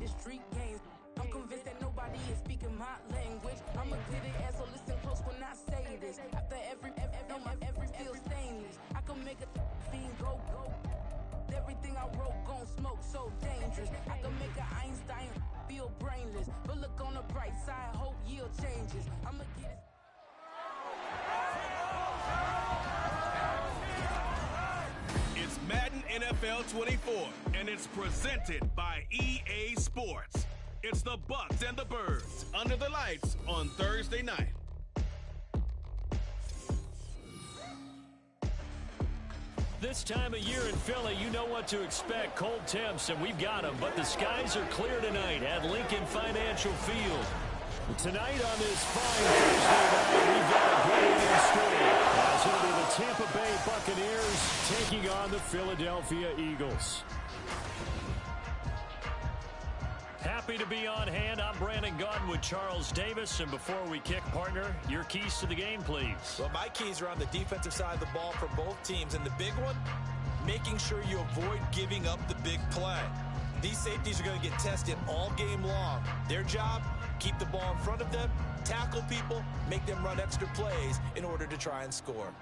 the street games. I'm convinced that nobody is speaking my language. I'm a glittered ass, so listen close when I say this. After every feel stainless. I can make a fiend go. Everything I wrote gon' smoke, so dangerous. I can make an Einstein feel brainless. But look on the bright side, hope yield changes. I'ma get it. It's Madden NFL 24, and it's presented by EA Sports. It's the Bucks and the Birds under the lights on Thursday night. This time of year in Philly, you know what to expect. Cold temps, and we've got them. But the skies are clear tonight at Lincoln Financial Field. Tonight on this fine Thursday night, we've got a great game story. As it'll be the Tampa Bay Buccaneers taking on the Philadelphia Eagles. Happy to be on hand. I'm Brandon Gunn with Charles Davis. And before we kick, partner, your keys to the game, please. Well, my keys are on the defensive side of the ball for both teams. And the big one, making sure you avoid giving up the big play. These safeties are going to get tested all game long. Their job, keep the ball in front of them, tackle people, make them run extra plays in order to try and score.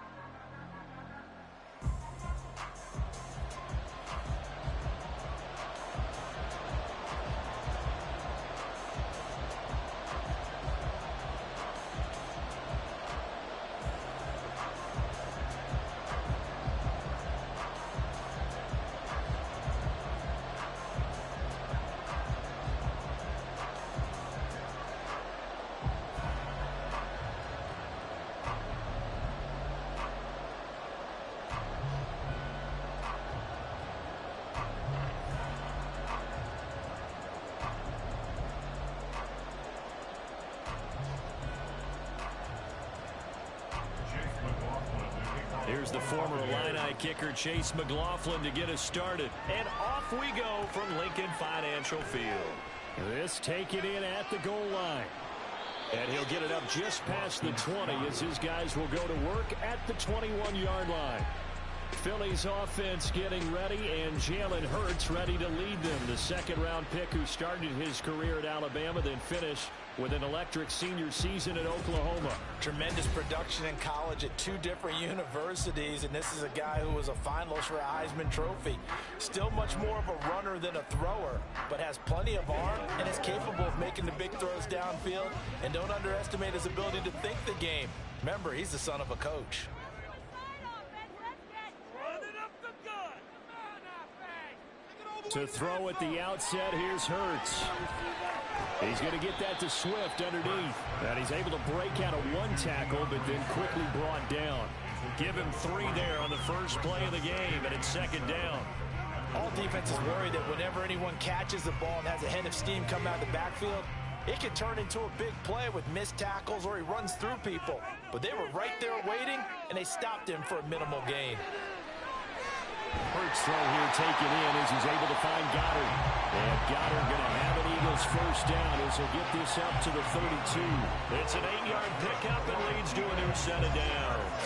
Here's the former Illini kicker, Chase McLaughlin, to get us started. And off we go from Lincoln Financial Field. This taken in at the goal line. And he'll get it up just past the 20 as his guys will go to work at the 21-yard line. Philly's offense getting ready, and Jalen Hurts ready to lead them. The second-round pick who started his career at Alabama, then finished with an electric senior season at Oklahoma. Tremendous production in college at two different universities, and this is a guy who was a finalist for a Heisman Trophy. Still much more of a runner than a thrower, but has plenty of arm and is capable of making the big throws downfield. And don't underestimate his ability to think the game. Remember, he's the son of a coach. To throw at the outset, here's Hurts. He's going to get that to Swift underneath. And he's able to break out of one tackle, but then quickly brought down. Give him 3 there on the first play of the game, and it's second down. All defenses worry that whenever anyone catches the ball and has a head of steam come out of the backfield, it can turn into a big play with missed tackles or he runs through people. But they were right there waiting, and they stopped him for a minimal gain. Hurts throw here taken in as he's able to find Goddard. And Goddard going to have an Eagles first down as he'll get this up to the 32. It's an 8-yard pickup and leads to a new set of downs.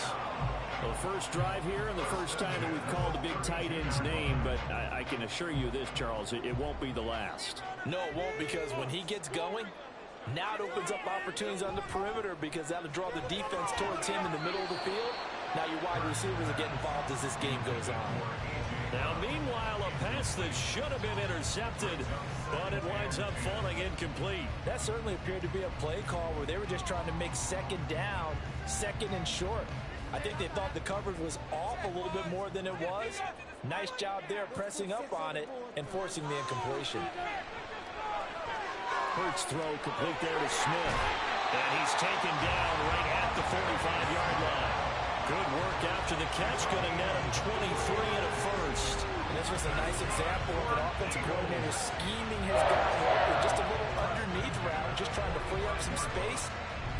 Well, first drive here and the first time that we've called the big tight end's name, but I can assure you this, Charles, it won't be the last. No, it won't, because when he gets going, now it opens up opportunities on the perimeter because that'll draw the defense towards him in the middle of the field. Now your wide receivers will get involved as this game goes on. Now, meanwhile, a pass that should have been intercepted, but it winds up falling incomplete. That certainly appeared to be a play call where they were just trying to make second down, second and short. I think they thought the coverage was off a little bit more than it was. Nice job there pressing up on it and forcing the incompletion. Hurts throw complete there to Smith. And he's taken down right at the 45-yard line. Good work after the catch. Going to net him 23 and a first. And this was a nice example of an offensive coordinator scheming his guy open. Just a little underneath route, just trying to free up some space.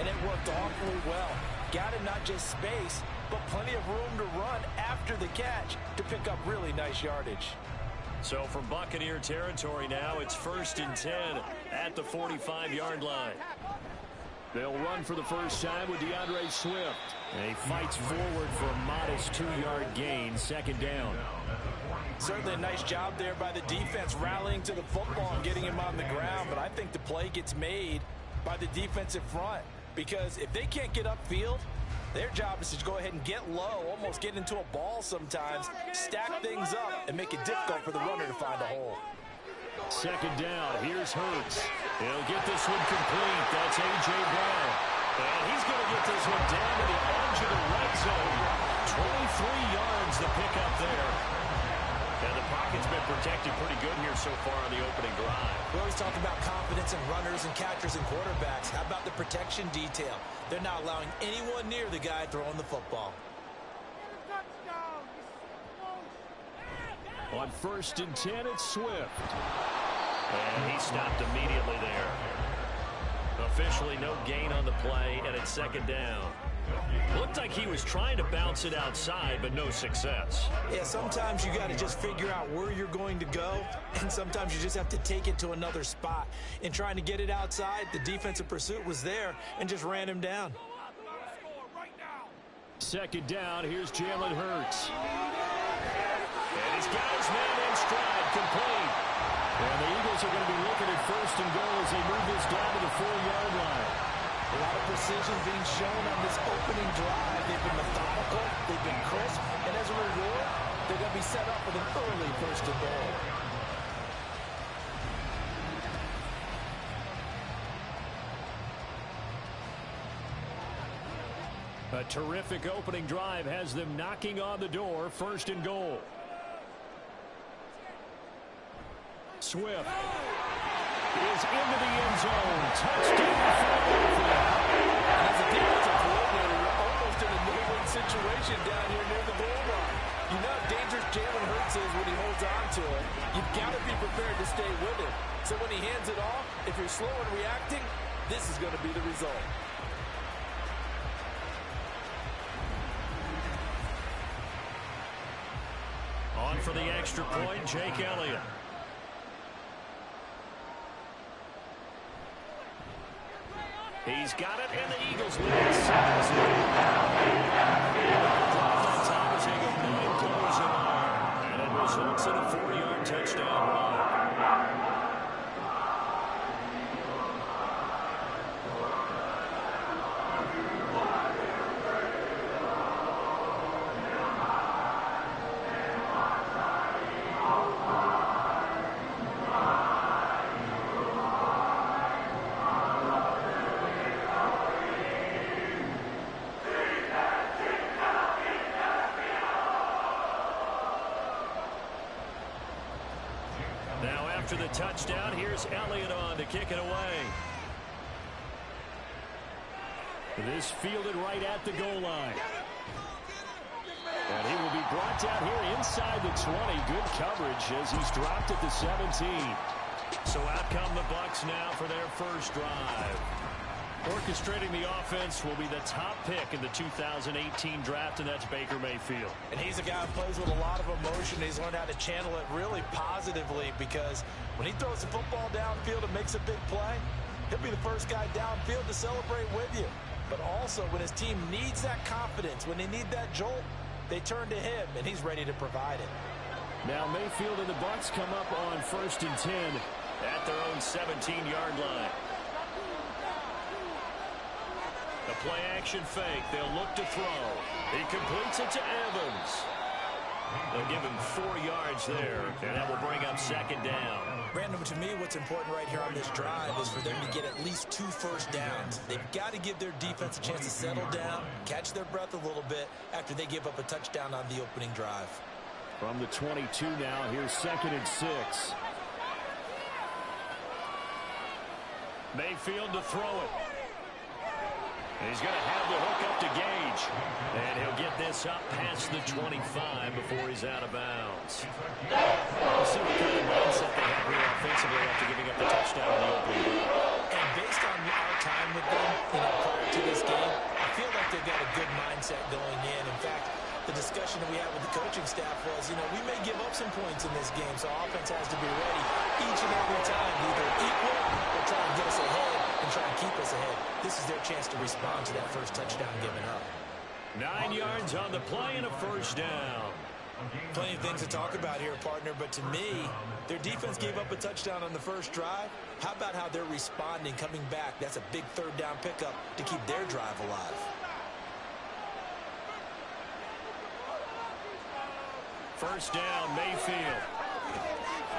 And it worked awfully well. Got him not just space, but plenty of room to run after the catch to pick up really nice yardage. So from Buccaneer territory now, it's 1st and 10 at the 45-yard line. They'll run for the first time with DeAndre Swift. And he fights forward for a modest 2-yard gain, second down. Certainly a nice job there by the defense rallying to the football and getting him on the ground, but I think the play gets made by the defensive front because if they can't get upfield, their job is to go ahead and get low, almost get into a ball sometimes, stack things up, and make it difficult for the runner to find a hole. Second down, here's Hurts. He'll get this one complete. That's A.J. Brown. And he's going to get this one down to the edge of the red zone. 23 yards the pickup there. And the pocket's been protected pretty good here so far on the opening drive. We always talk about confidence in runners and catchers and quarterbacks. How about the protection detail? They're not allowing anyone near the guy throwing the football. On 1st and 10, it's Swift. And he stopped immediately there. Officially no gain on the play, and it's second down. Looked like he was trying to bounce it outside, but no success. Yeah, sometimes you got to just figure out where you're going to go, and sometimes you just have to take it to another spot. In trying to get it outside, the defensive pursuit was there and just ran him down. Second down, here's Jalen Hurts. And he's got his man in stride, complete. And the Eagles are going to be looking at 1st and goal as they move this down to the 4-yard line. A lot of precision being shown on this opening drive. They've been methodical, they've been crisp, and as a reward, they're going to be set up with an early 1st and goal. A terrific opening drive has them knocking on the door, 1st and goal. Swift is into the end zone. Touchdown, Philadelphia. And as a defensive coordinator, you're almost in a no-win situation down here near the goal line. You know how dangerous Jalen Hurts is when he holds on to it. You've got to be prepared to stay with it. So when he hands it off, if you're slow in reacting, this is going to be the result. On for the extra point, Jake Elliott. He's got it, and the Eagles lead 7-0. That time as they go 9 goes in, and it results in a 4-yard touchdown run. After the touchdown, here's Elliott on to kick it away. This fielded right at the goal line. And he will be brought down here inside the 20. Good coverage as he's dropped at the 17. So out come the Bucs now for their first drive. Orchestrating the offense will be the top pick in the 2018 draft, and that's Baker Mayfield. And he's a guy who plays with a lot of emotion. He's learned how to channel it really positively because when he throws the football downfield and makes a big play, he'll be the first guy downfield to celebrate with you. But also when his team needs that confidence, when they need that jolt, they turn to him, and he's ready to provide it. Now Mayfield and the Bucs come up on 1st and 10 at their own 17-yard line. The play-action fake. They'll look to throw. He completes it to Evans. They'll give him 4 yards there, and that will bring up second down. Brandon, to me, what's important right here on this drive is for them to get at least 2 first downs. They've got to give their defense a chance to settle down, catch their breath a little bit after they give up a touchdown on the opening drive. From the 22 now, here's 2nd and 6. Mayfield to throw it. He's going to have the hook up to Gage. And he'll get this up past the 25 before he's out of bounds. We'll see what kind of mindset they have here offensively after giving up the touchdown in the opening game. And based on our time with them, prior to this game, I feel like they've got a good mindset going in. In fact, the discussion that we had with the coaching staff was, we may give up some points in this game, so offense has to be ready each and every time to either equal or try and get us ahead and try and keep us ahead. This is their chance to respond to that first touchdown given up. 9 yards on the play and a first down. Plenty of things to talk about here, partner, but to me, their defense gave up a touchdown on the first drive. How about how they're responding, coming back? That's a big third down pickup to keep their drive alive. First down, Mayfield.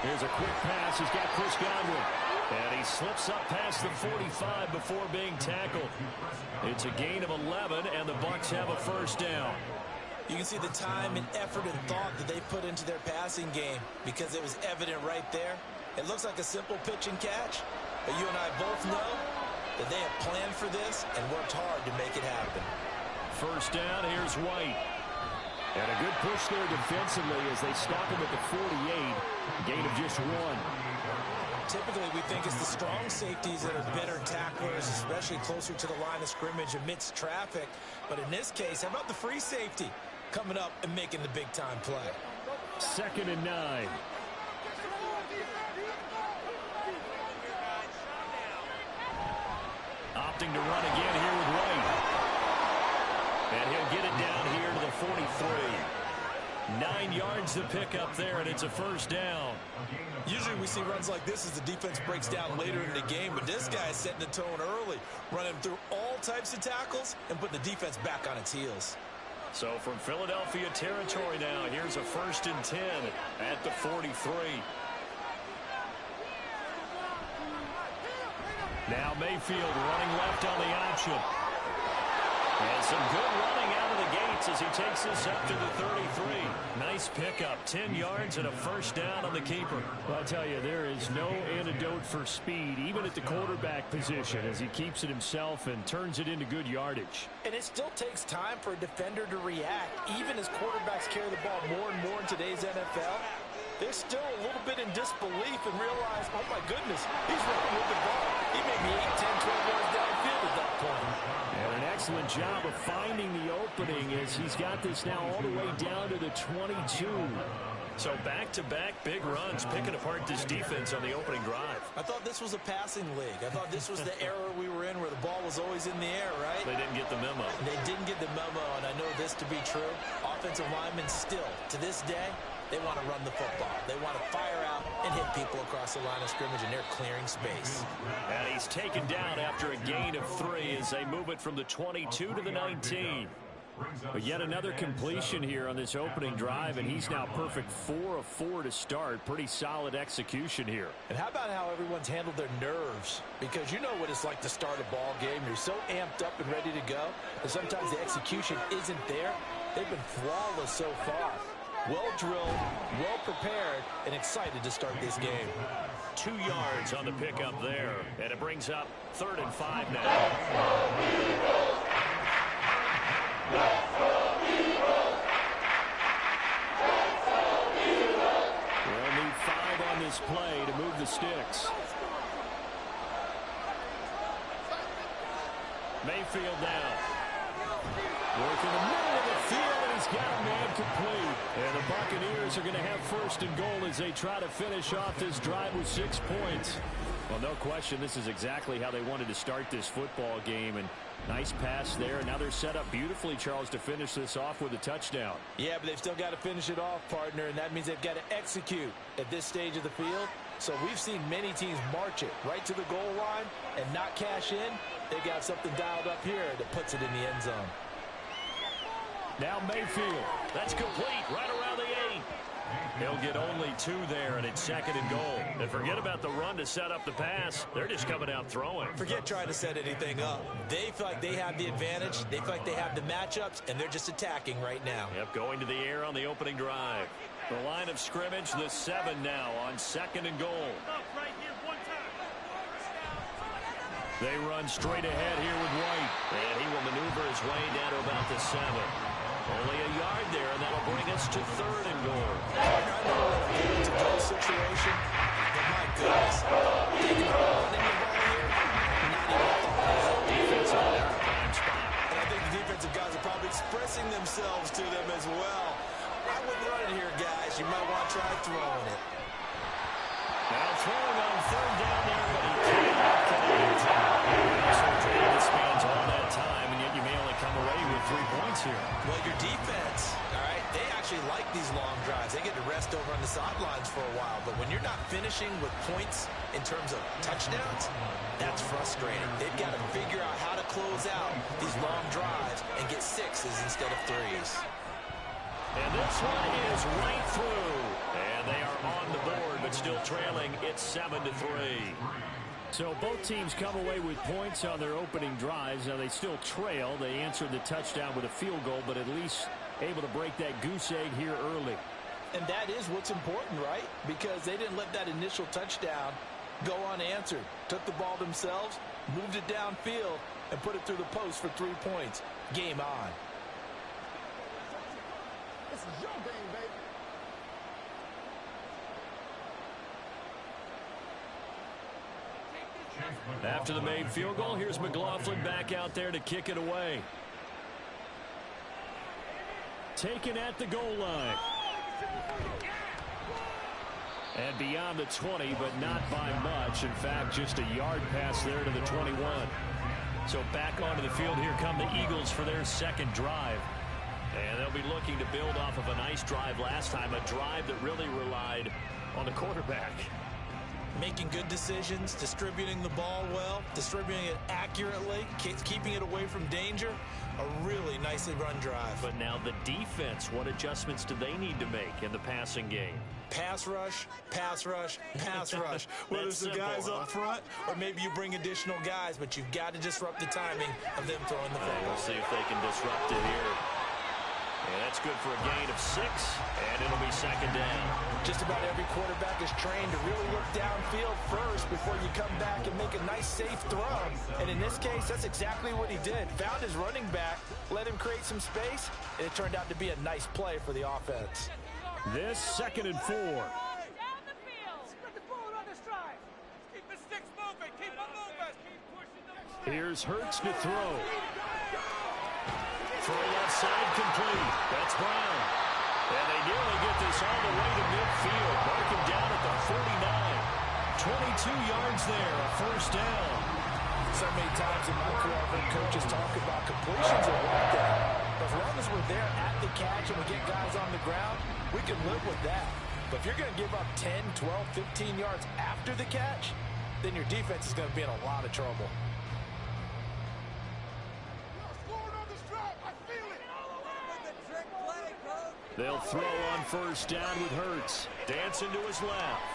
Here's a quick pass. He's got Chris Godwin. And he slips up past the 45 before being tackled. It's a gain of 11, and the Bucs have a first down. You can see the time and effort and thought that they put into their passing game because it was evident right there. It looks like a simple pitch and catch, but you and I both know that they have planned for this and worked hard to make it happen. First down, here's White. And a good push there defensively as they stop him at the 48. Gain of just 1. Typically, we think it's the strong safeties that are better tacklers, especially closer to the line of scrimmage amidst traffic. But in this case, how about the free safety coming up and making the big-time play? 2nd and 9. Opting to run again here with White. And he'll get it down here to the 43. 9 yards to pick up there, and it's a first down. Usually we see runs like this as the defense breaks down later in the game, but this guy is setting the tone early, running through all types of tackles and putting the defense back on its heels. So from Philadelphia territory now, here's a 1st and 10 at the 43. Now Mayfield running left on the option. And some good running out of the gates as he takes this up to the 33. Nice pickup, 10 yards and a first down on the keeper. Well, I tell you, there is no antidote for speed, even at the quarterback position, as he keeps it himself and turns it into good yardage. And it still takes time for a defender to react, even as quarterbacks carry the ball more and more in today's NFL. They're still a little bit in disbelief and realize, oh my goodness, he's running with the ball. He may be 8, 10, 12 yards downfield at that point. And an excellent job of finding the opening as he's got this now all the way down to the 22. So back-to-back big runs, picking apart this defense on the opening drive. I thought this was a passing league. I thought this was the era we were in where the ball was always in the air, right? They didn't get the memo. They didn't get the memo, and I know this to be true. Offensive linemen still, to this day, they want to run the football. They want to fire out and hit people across the line of scrimmage, and they're clearing space. And he's taken down after a gain of 3 as they move it from the 22 to the 19. But yet another completion here on this opening drive, and he's now perfect 4 of 4 to start. Pretty solid execution here. And how about how everyone's handled their nerves? Because you know what it's like to start a ball game. You're so amped up and ready to go, and sometimes the execution isn't there. They've been flawless so far. Well drilled, well prepared, and excited to start this game. 2 yards on the pickup there, and it brings up 3rd and 5 now. We'll need 5 on this play to move the sticks. Mayfield now. Working the middle of the field, and he's got a man complete. And the Buccaneers are going to have 1st and goal as they try to finish off this drive with 6 points. Well, no question, this is exactly how they wanted to start this football game. And nice pass there. Now they're set up beautifully, Charles, to finish this off with a touchdown. Yeah, but they've still got to finish it off, partner, and that means they've got to execute at this stage of the field. So we've seen many teams march it right to the goal line and not cash in. They've got something dialed up here that puts it in the end zone. Now Mayfield. That's complete right around the 8. He'll get only 2 there, and it's 2nd and goal. And forget about the run to set up the pass. They're just coming out throwing. Forget trying to set anything up. They feel like they have the advantage. They feel like they have the matchups, and they're just attacking right now. Yep, going to the air on the opening drive. The line of scrimmage, the 7 now on 2nd and goal. They run straight ahead here with White. And he will maneuver his way down to about the 7. Only a yard there, and that'll bring us to 3rd and goal. I know it's a goal situation, but my goodness. Think about running the ball here. Not even defensive in their prime spot. And I think the defensive guys are probably expressing themselves to them as well. I wouldn't run it here, guys. You might want to try throwing it. Now throwing on 3rd down there, but he can't connect. So traded the spans all that time, and yet you may only come away with 3 points here. Well, your defense, all right, they actually like these long finishing with points in terms of touchdowns, that's frustrating. They've got to figure out how to close out these long drives and get sixes instead of threes. And this one is right through. And they are on the board, but still trailing. It's 7-3. So both teams come away with points on their opening drives. Now they still trail. They answered the touchdown with a field goal, but at least able to break that goose egg here early. And that is what's important, right? Because they didn't let that initial touchdown go unanswered. Took the ball themselves, moved it downfield, and put it through the post for 3 points. Game on. This is your game, baby. After the made field goal, here's McLaughlin back out there to kick it away. Taken at the goal line. And beyond the 20, but not by much. In fact, just a yard pass there to the 21. So back onto the field, here come the Eagles for their second drive. And they'll be looking to build off of a nice drive last time, a drive that really relied on the quarterback. Making good decisions, distributing the ball well, distributing it accurately, keeping it away from danger. A really nicely run drive. But now the defense, what adjustments do they need to make in the passing game? Pass rush, pass rush, pass rush. Whether it's the guys up front or maybe you bring additional guys, but you've got to disrupt the timing of them throwing the football. We'll see if they can disrupt it here. And that's good for a gain of 6, and it'll be second down. Just about every quarterback is trained to really look downfield first before you come back and make a nice, safe throw. And in this case, that's exactly what he did. Found his running back, let him create some space, and it turned out to be a nice play for the offense. This 2nd and 4. Down the field. Spread the ball on the stride. Keep the sticks moving. Keep them moving. Keep pushing the ball. Here's Hurts to throw. Throw left side complete. That's Brown. And they nearly get this all the way to midfield. Mark him down at the 49. 22 yards there, a first down. So many times in my career, I've heard coaches talk about completions are one thing. As long as we're there at the catch and we get guys on the ground, we can live with that. But if you're going to give up 10, 12, 15 yards after the catch, then your defense is going to be in a lot of trouble. They'll throw on first down with Hurts. Dancing to his left.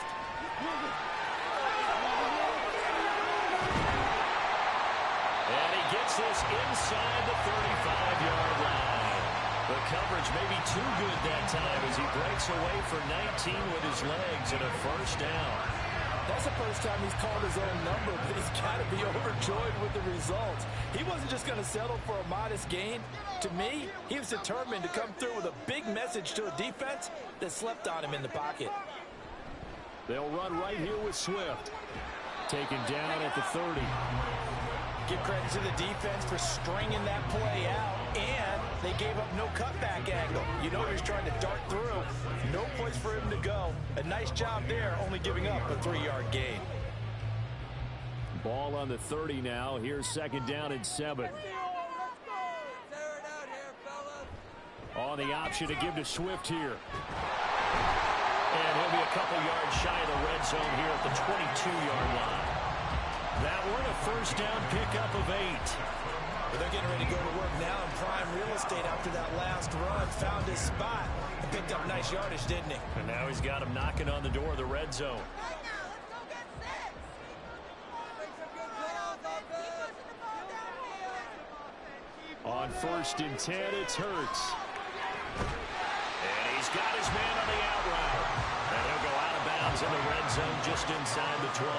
And he gets this inside the 35-yard line. The coverage may be too good that time as he breaks away for 19 with his legs and a first down. That's the first time he's called his own number, but he's got to be overjoyed with the results. He wasn't just going to settle for a modest gain. To me, he was determined to come through with a big message to a defense that slept on him in the pocket. They'll run right here with Swift. Taken down at the 30. Give credit to the defense for stringing that play out, and they gave up no cutback angle. You know he was trying to dart through. No place for him to go. A nice job there, only giving up a 3-yard gain. Ball on the 30 now. Here's second down and 7. On the option to give to Swift here. And he'll be a couple yards shy of the red zone here at the 22-yard line. That one a first down pickup of 8. But they're getting ready to go to work now in prime real estate after that last run. Found his spot and picked up nice yardage, didn't he? And now he's got him knocking on the door of the red zone. On 1st and 10, it's Hurts. And he's got his man on the out route. And he'll go out of bounds in the red zone just inside the 20.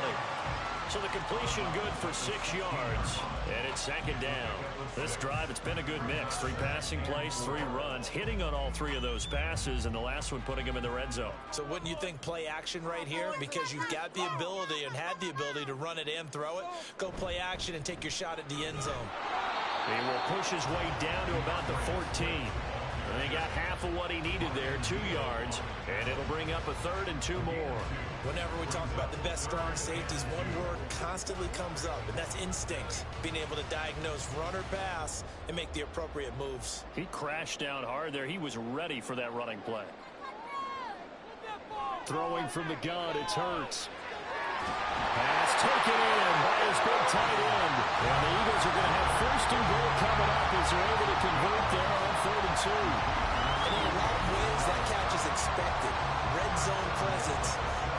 So the completion good for 6 yards. And it's second down. This drive, it's been a good mix. 3 passing plays, 3 runs, hitting on all 3 of those passes, and the last one putting him in the red zone. So wouldn't you think play action right here? Because you've got the ability and had the ability to run it and throw it. Go play action and take your shot at the end zone. He will push his way down to about the 14. And he got half of what he needed there, 2 yards, and it'll bring up a 3rd and 2 more. Whenever we talk about the best strong safeties, one word constantly comes up, and that's instincts. Being able to diagnose run or pass and make the appropriate moves. He crashed down hard there. He was ready for that running play. Throwing from the gun, it's Hurts. Pass taken in by his big tight end. And the Eagles are going to have first and goal coming up as they're able to convert there on 3rd and 2. And in a lot of ways, that catch is expected. Red zone presence,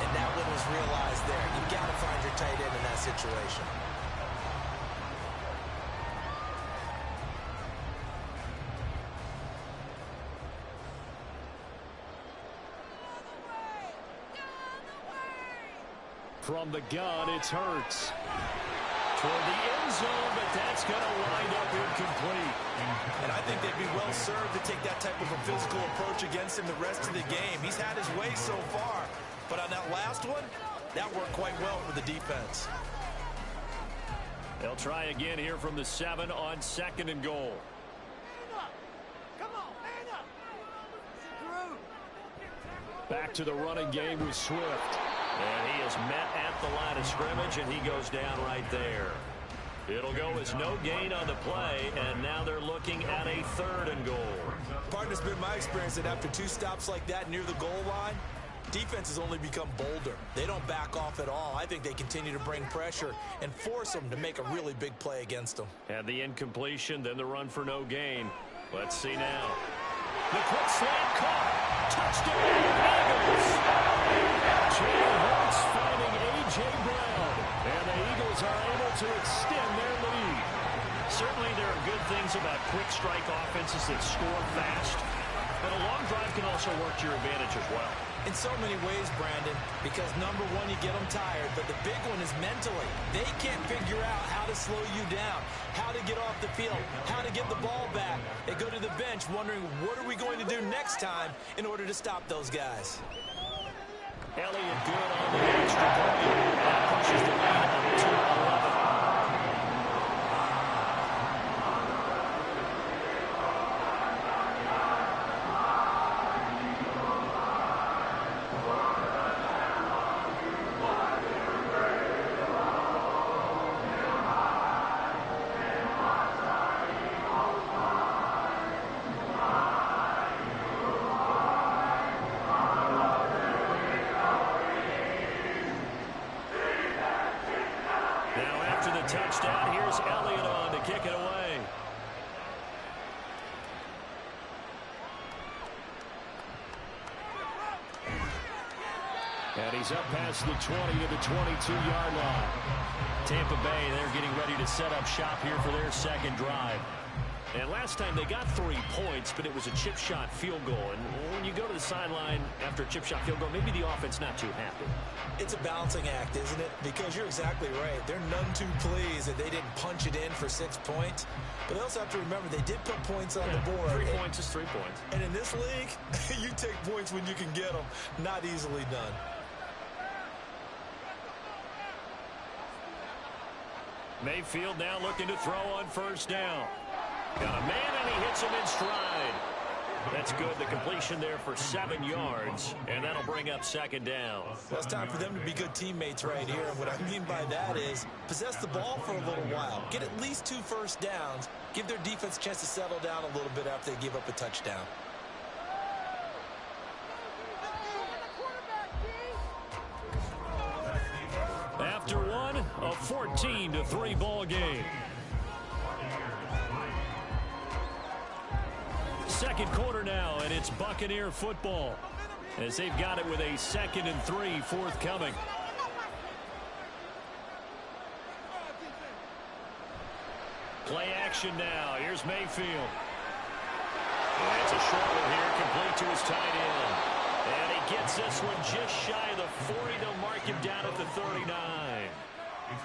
and that one was realized there. You've got to find your tight end in that situation. From the gun, it's Hurts. Toward the end zone, but that's going to wind up incomplete. And I think they'd be well served to take that type of a physical approach against him the rest of the game. He's had his way so far, but on that last one, that worked quite well for the defense. They'll try again here from the 7 on 2nd and goal. Back to the running game with Swift. And he is met at the line of scrimmage, and he goes down right there. It'll go as no gain on the play, and now they're looking at a 3rd and goal. Partner, it's been my experience that after 2 stops like that near the goal line, defenses only become bolder. They don't back off at all. I think they continue to bring pressure and force them to make a really big play against them. And the incompletion, then the run for no gain. Let's see now. The quick slant caught. Touchdown, Eagles. Jalen Hurts finding A.J. Brown. And the Eagles are able to extend their lead. Certainly there are good things about quick strike offenses that score fast. But a long drive can also work to your advantage as well. In so many ways, Brandon, because number one, you get them tired, but the big one is mentally. They can't figure out how to slow you down, how to get off the field, how to get the ball back. They go to the bench wondering, what are we going to do next time in order to stop those guys? Elliott good on the extra point. That pushes the lead up to 11. Touchdown. Here's Elliott on to kick it away. And he's up past the 20 to the 22-yard line. Tampa Bay, they're getting ready to set up shop here for their 2nd drive. And last time they got 3 points, but it was a chip shot field goal. And when you go to the sideline after a chip shot field goal, maybe the offense not too happy. It's a balancing act, isn't it? Because you're exactly right. They're none too pleased that they didn't punch it in for 6 points. But they also have to remember they did put points on the board. 3 points is 3 points. And in this league, you take points when you can get them. Not easily done. Mayfield now looking to throw on 1st down. Got a man, and he hits him in stride. That's good. The completion there for 7 yards, and that'll bring up 2nd down. Well, it's time for them to be good teammates right here. And what I mean by that is possess the ball for a little while. Get at least 2 first downs. Give their defense a chance to settle down a little bit after they give up a touchdown. After one, a 14-3 ball game. 2nd quarter now, and it's Buccaneer football as they've got it with a 2nd and 3 forthcoming. Play action now. Here's Mayfield. And it's a short one here, complete to his tight end. And he gets this one just shy of the 40. They'll mark him down at the 39.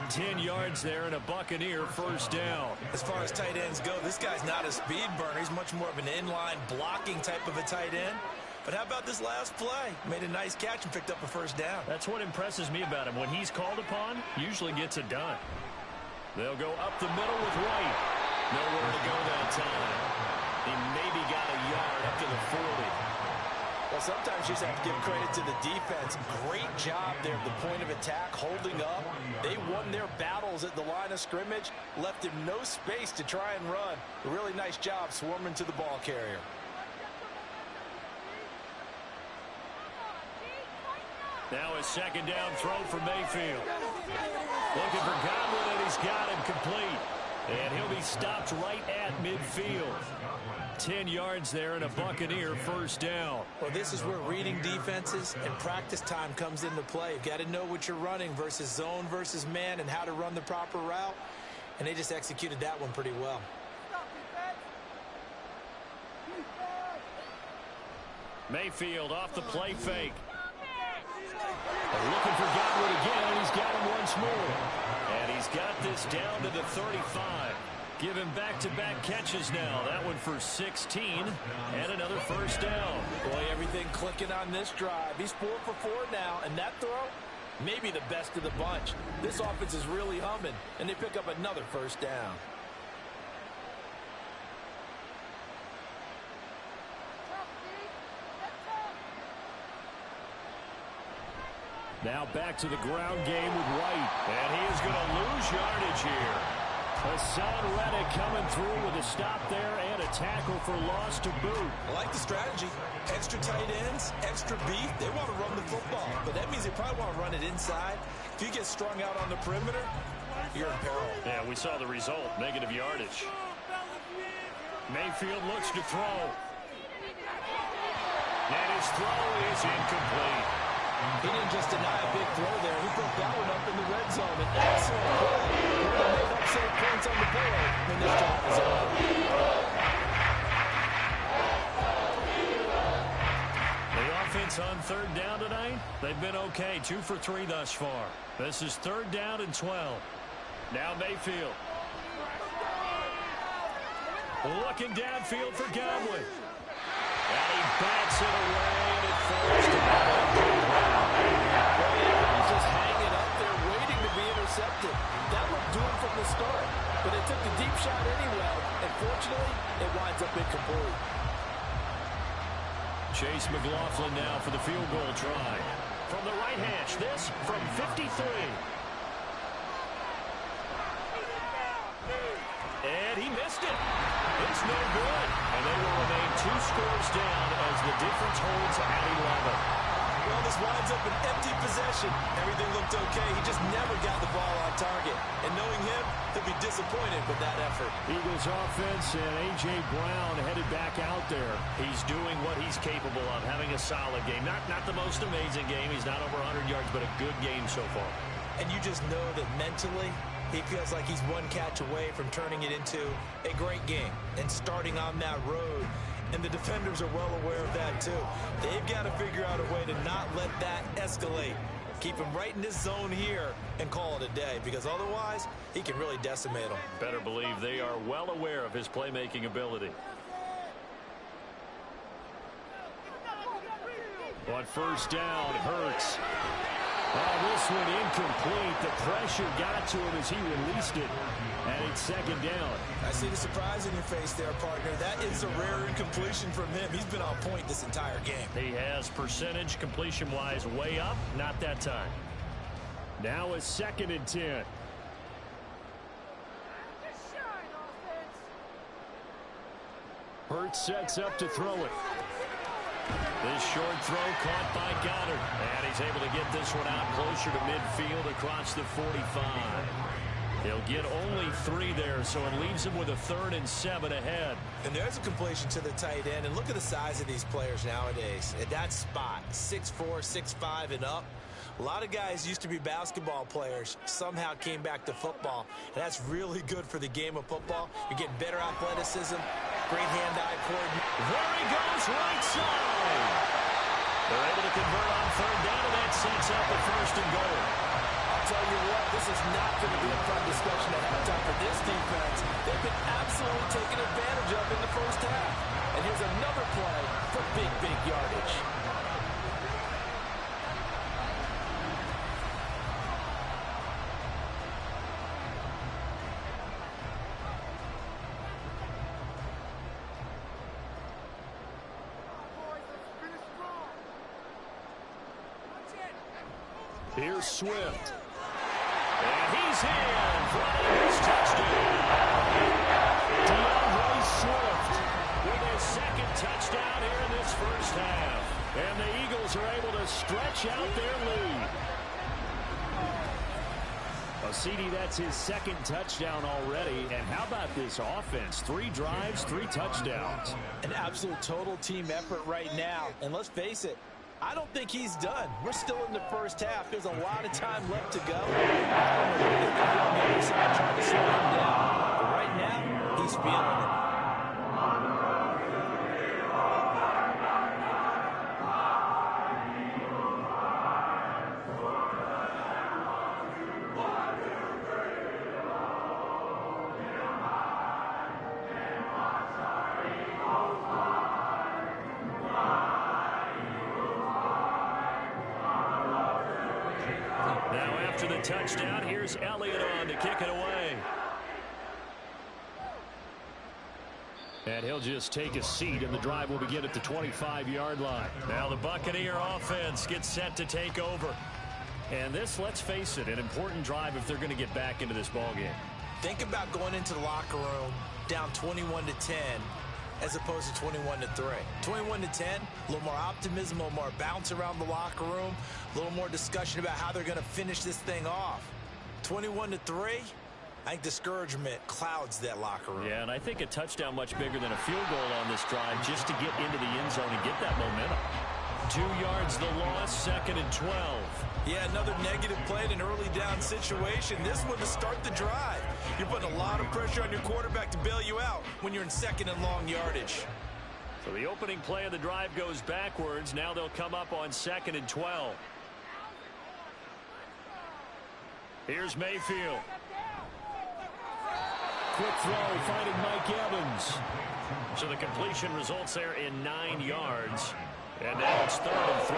10 yards there and a Buccaneer 1st down. As far as tight ends go, this guy's not a speed burner. He's much more of an inline blocking type of a tight end. But how about this last play? Made a nice catch and picked up a 1st down. That's what impresses me about him. When he's called upon, usually gets it done. They'll go up the middle with White. Nowhere to go that time. He maybe got a yard up to the 40. Well, sometimes you just have to give credit to the defense. Great job there at the point of attack, holding up. They won their battles at the line of scrimmage, left him no space to try and run. A really nice job swarming to the ball carrier. Now a second down throw for Mayfield. Looking for Godwin, and he's got him complete. And he'll be stopped right at midfield. 10 yards there and a Buccaneer first down. Well, this is where reading defenses and practice time comes into play. You've got to know what you're running versus zone versus man and how to run the proper route. And they just executed that one pretty well. Mayfield off the play fake. Looking for Godwin again. He's got him once more. And he's got this down to the 35. Give him back-to-back catches now. That one for 16 and another first down. Boy, everything clicking on this drive. He's 4 for 4 now, and that throw, maybe the best of the bunch. This offense is really humming, and they pick up another first down. Now back to the ground game with White. And he is going to lose yardage here. Hassan Reddick coming through with a stop there and a tackle for loss to boot. I like the strategy. Extra tight ends, extra beef. They want to run the football, but that means they probably want to run it inside. If you get strung out on the perimeter, you're in peril. Yeah, we saw the result, negative yardage. Mayfield looks to throw. And his throw is incomplete. He didn't just deny a big throw there. He broke that one up in the red zone. An excellent play. He made upset points on the board when this drive is over. The offense on third down tonight, they've been okay. 2 for 3 thus far. This is third down and 12. Now Mayfield. Looking downfield for Godwin. And he bats it away, and it falls to He's just hanging up there, waiting to be intercepted. That looked doomed from the start, but they took the deep shot anyway, and fortunately, it winds up incomplete. Chase McLaughlin now for the field goal try. From the right hash, this from 53. And he missed it. It's no good. And they will remain 2 scores down as the difference holds at 11. Well, this winds up an empty possession. Everything looked okay. He just never got the ball on target. And knowing him, he'll be disappointed with that effort. Eagles offense and A.J. Brown headed back out there. He's doing what he's capable of, having a solid game. Not the most amazing game. He's not over 100 yards, but a good game so far. And you just know that mentally, he feels like he's one catch away from turning it into a great game and starting on that road. And the defenders are well aware of that, too. They've got to figure out a way to not let that escalate. Keep him right in this zone here and call it a day, because otherwise, he can really decimate them. Better believe they are well aware of his playmaking ability. On first down, Hurts. Oh, this one incomplete. The pressure got to him as he released it. And it's second down. I see the surprise in your face there, partner. That is a rare incompletion from him. He's been on point this entire game. He has percentage completion-wise way up. Not that time. Now a second and 10. Hurts sets up to throw it. This short throw caught by Goddard. And he's able to get this one out closer to midfield across the 45. He'll get only 3 there, so it leaves him with a 3rd and 7 ahead. And there's a completion to the tight end. And look at the size of these players nowadays. At that spot, 6'4", 6'5", and up. A lot of guys used to be basketball players, somehow came back to football. And that's really good for the game of football. You're getting better athleticism, great hand-eye coordination. There he goes, right side. They're able to convert on third down, and that sets up a 1st and goal. I'll tell you what, this is not going to be a fun discussion at halftime for this defense. They've been absolutely taken advantage of in the first half. And here's another play for big yardage. Here's Swift. And he's in for his touchdown. DeAndre Swift with his 2nd touchdown here in this first half. And the Eagles are able to stretch out their lead. CD, that's his second touchdown already. And how about this offense? 3 drives, 3 touchdowns. An absolute total team effort right now. And let's face it, I don't think he's done. We're still in the first half. There's a lot of time left to go. I don't know what they're going to do on the other side trying to slow him down. But right now, he's feeling it. Touchdown. Here's Elliott on to kick it away. And he'll just take a seat, and the drive will begin at the 25-yard line. Now the Buccaneer offense gets set to take over. And this, let's face it, an important drive if they're going to get back into this ballgame. Think about going into the locker room down 21-10 as opposed to 21-3. 21-10, a little more optimism, a little more bounce around the locker room, a little more discussion about how they're going to finish this thing off. 21-3, I think discouragement clouds that locker room. Yeah, and I think a touchdown much bigger than a field goal on this drive just to get into the end zone and get that momentum. 2 yards the loss, 2nd and 12. Yeah, another negative play in an early down situation. This one to start the drive. You're putting a lot of pressure on your quarterback to bail you out when you're in 2nd and long yardage. So the opening play of the drive goes backwards. Now they'll come up on 2nd and 12. Here's Mayfield. Quick throw, finding Mike Evans. So the completion results there in 9 yards. And now it's 3rd and 3.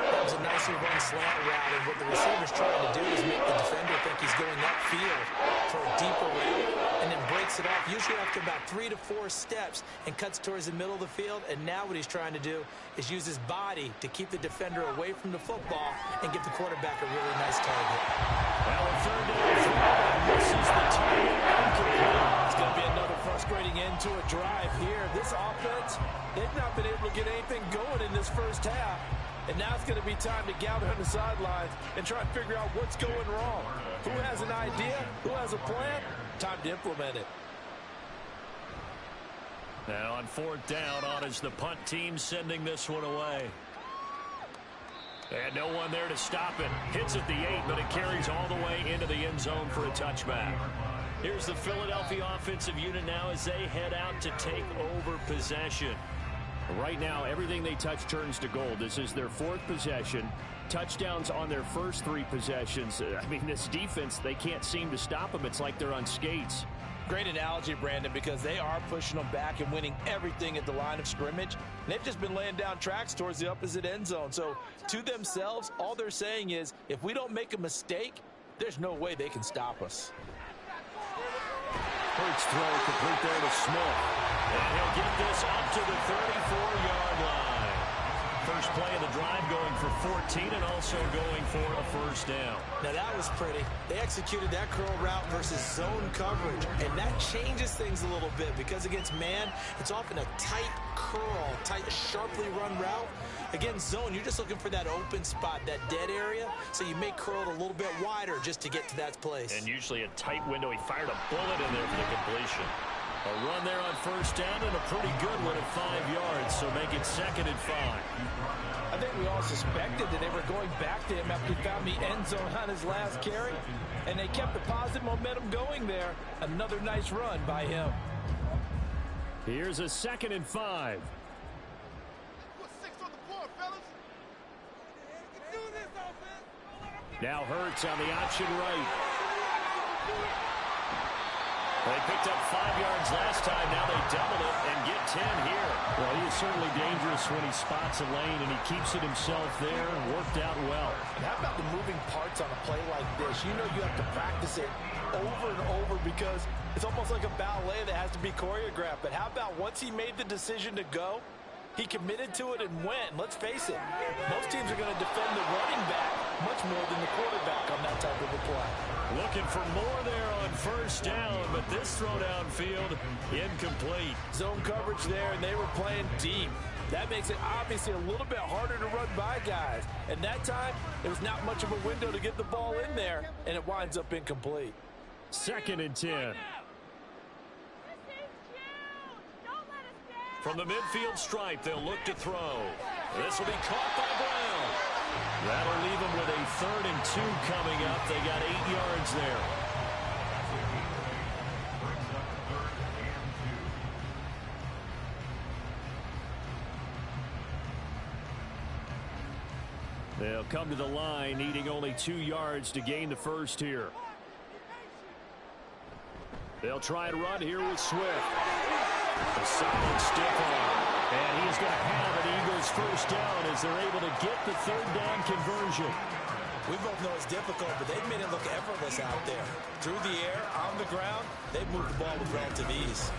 That was a nicely run slant route, and what the receiver's trying to do is make the defender think he's going upfield for a deeper route, and then breaks it off, usually after about 3 to 4 steps, and cuts towards the middle of the field. And now what he's trying to do is use his body to keep the defender away from the football and give the quarterback a really nice target. Now a 3rd down throw, and misses the target. It's going to be another frustrating end to a drive here. This offense, they've not been able to get anything going in this first half. And now it's going to be time to gather on the sidelines and try and figure out what's going wrong. Who has an idea? Who has a plan? Time to implement it. Now on 4th down, on is the punt team sending this one away. And no one there to stop it. Hits at the 8, but it carries all the way into the end zone for a touchback. Here's the Philadelphia offensive unit now as they head out to take over possession. Right now, everything they touch turns to gold. This is their 4th possession. Touchdowns on their first 3 possessions. I mean, this defense, they can't seem to stop them. It's like they're on skates. Great analogy, Brandon, because they are pushing them back and winning everything at the line of scrimmage. They've just been laying down tracks towards the opposite end zone. So to themselves, all they're saying is, if we don't make a mistake, there's no way they can stop us. Hurts throw complete there to Smith. And he'll get this up to the 34-yard line. First play of the drive going for 14 and also going for a first down. Now that was pretty. They executed that curl route versus zone coverage. And that changes things a little bit because against man, it's often a tight curl, tight, sharply run route. Against zone, you're just looking for that open spot, that dead area. So you may curl it a little bit wider just to get to that place. And usually a tight window. He fired a bullet in there for the completion. A run there on first down and a pretty good one at 5 yards, so make it 2nd and 5. I think we all suspected that they were going back to him after he found the end zone on his last carry, and they kept the positive momentum going there. Another nice run by him. Here's a 2nd and 5. Now Hurts on the option right. They picked up 5 yards last time. Now they double it and get 10 here. Well, he is certainly dangerous when he spots a lane, and he keeps it himself there and worked out well. And how about the moving parts on a play like this? You know you have to practice it over and over because it's almost like a ballet that has to be choreographed. But how about once he made the decision to go, he committed to it and went. Let's face it, most teams are going to defend the running back much more than the quarterback on that type of a play. Looking for more there on first down, but this throw downfield incomplete. Zone coverage there, and they were playing deep. That makes it obviously a little bit harder to run by guys. And that time, there was not much of a window to get the ball in there, and it winds up incomplete. 2nd and 10. From the midfield stripe, they'll look to throw. This will be caught by Brown. That'll leave them with a 3rd and 2 coming up. They got 8 yards there. They'll come to the line, needing only 2 yards to gain the first here. They'll try and run here with Swift. A solid stiff arm. And he's going to have an Eagles first down as they're able to get the 3rd down conversion. We both know it's difficult, but they've made it look effortless out there. Through the air, on the ground, they've moved the ball with relative ease.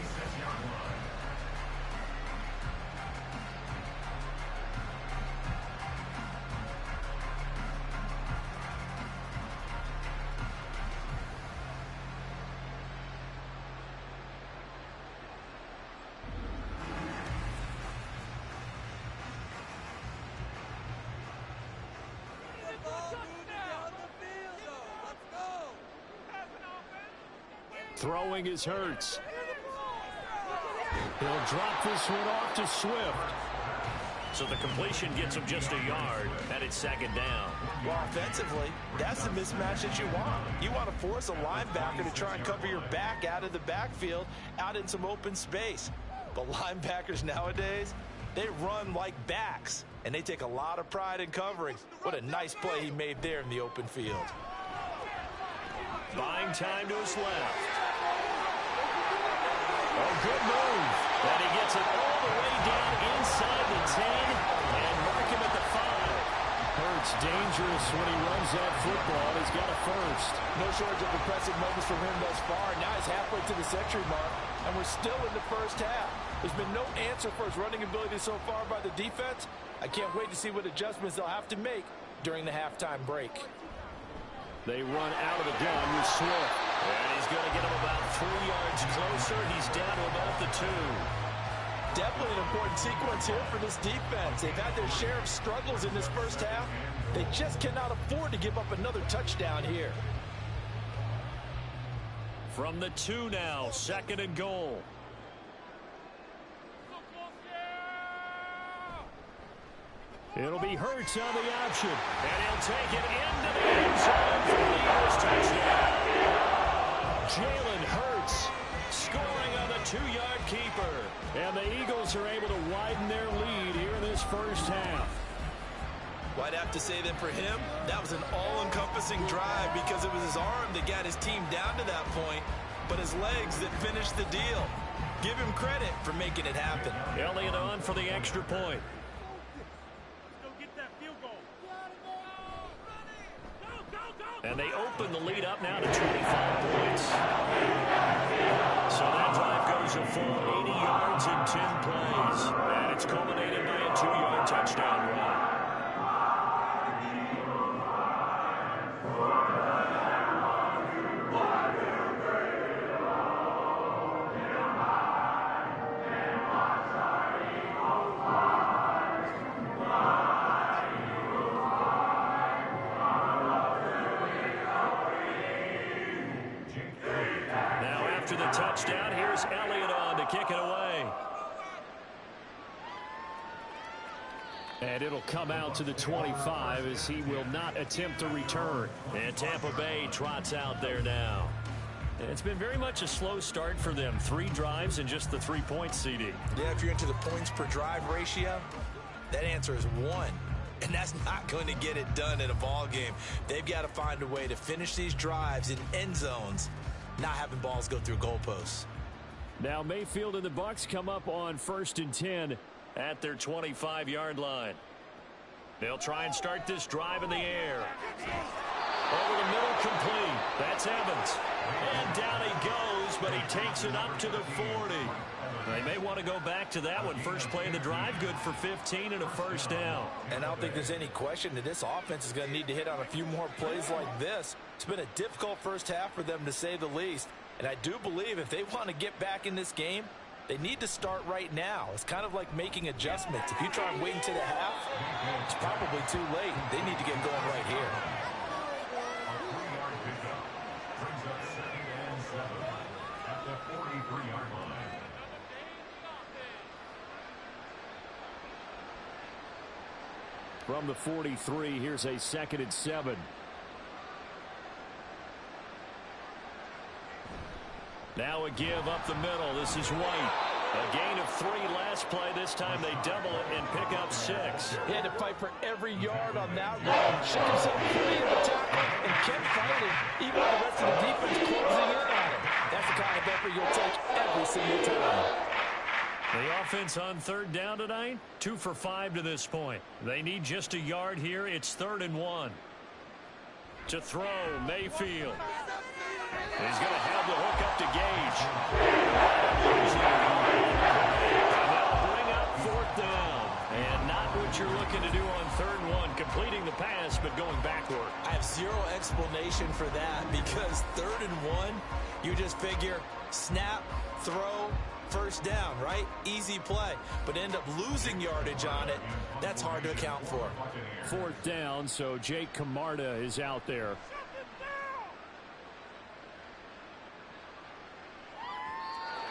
Throwing is Hurts. He'll drop this one off to Swift. So the completion gets him just a yard, and it's 2nd down. Well, offensively, that's the mismatch that you want. You want to force a linebacker to try and cover your back out of the backfield, out in some open space. But linebackers nowadays, they run like backs, and they take a lot of pride in covering. What a nice play he made there in the open field. Buying time to his left. Oh, good move. And he gets it all the way down inside the 10 and mark him at the 5. Hurts dangerous when he runs that football. He's got a first. No shortage of impressive moments from him thus far. Now he's halfway to the century mark, and we're still in the first half. There's been no answer for his running ability so far by the defense. I can't wait to see what adjustments they'll have to make during the halftime break. They run out of the gun with Swift. And he's going to get him about 3 yards closer. He's down to about the 2. Definitely an important sequence here for this defense. They've had their share of struggles in this first half. They just cannot afford to give up another touchdown here. From the 2 now, 2nd and goal. It'll be Hurts on the option. And he'll take it into the end zone for the Eagles touchdown. Jalen Hurts scoring on the 2-yard keeper. And the Eagles are able to widen their lead here in this first half. Well, I'd have to say that for him, that was an all-encompassing drive because it was his arm that got his team down to that point, but his legs that finished the deal. Give him credit for making it happen. Elliott on for the extra point. And they open the lead up now to 25 points. So that drive goes a full 80 yards in 10 plays. And it's culminated by a 2-yard touchdown run. The touchdown. Here's Elliott on to kick it away. And it'll come out to the 25 as he will not attempt to return. And Tampa Bay trots out there now. And it's been very much a slow start for them. 3 drives and just the 3 points, CD. Yeah, if you're into the points per drive ratio, that answer is 1. And that's not going to get it done in a ball game. They've got to find a way to finish these drives in end zones, not having balls go through goalposts. Now Mayfield and the Bucs come up on 1st and 10 at their 25-yard line. They'll try and start this drive in the air. Over the middle, complete. That's Evans. And down he goes, but he takes it up to the 40. They may want to go back to that one. First play of the drive, good for 15 and a first down. And I don't think there's any question that this offense is going to need to hit on a few more plays like this It's been a difficult first half for them, to say the least. And I do believe if they want to get back in this game, they need to start right now. It's kind of like making adjustments. If you try and wait until the half, it's probably too late. They need to get going right here. From the 43, here's a 2nd and 7. Now a give up the middle. This is White. A gain of 3 last play. This time they double it and pick up 6. He had to fight for every yard on that one. Shook himself free of the tackle and kept fighting, even with the rest of the defense closing in on him. That's the kind of effort you'll take every single time. The offense on 3rd down tonight, 2 for 5 to this point. They need just a yard here. It's 3rd and 1. To throw, Mayfield. He's going to have the hook up to Gage. And they'll bring up 4th down. And not what you're looking to do on 3rd and 1, completing the pass, but going backward. I have zero explanation for that, because 3rd and 1, you just figure snap, throw, 1st down, right? Easy play. But end up losing yardage on it. That's hard to account for. 4th down, so Jake Camarda is out there.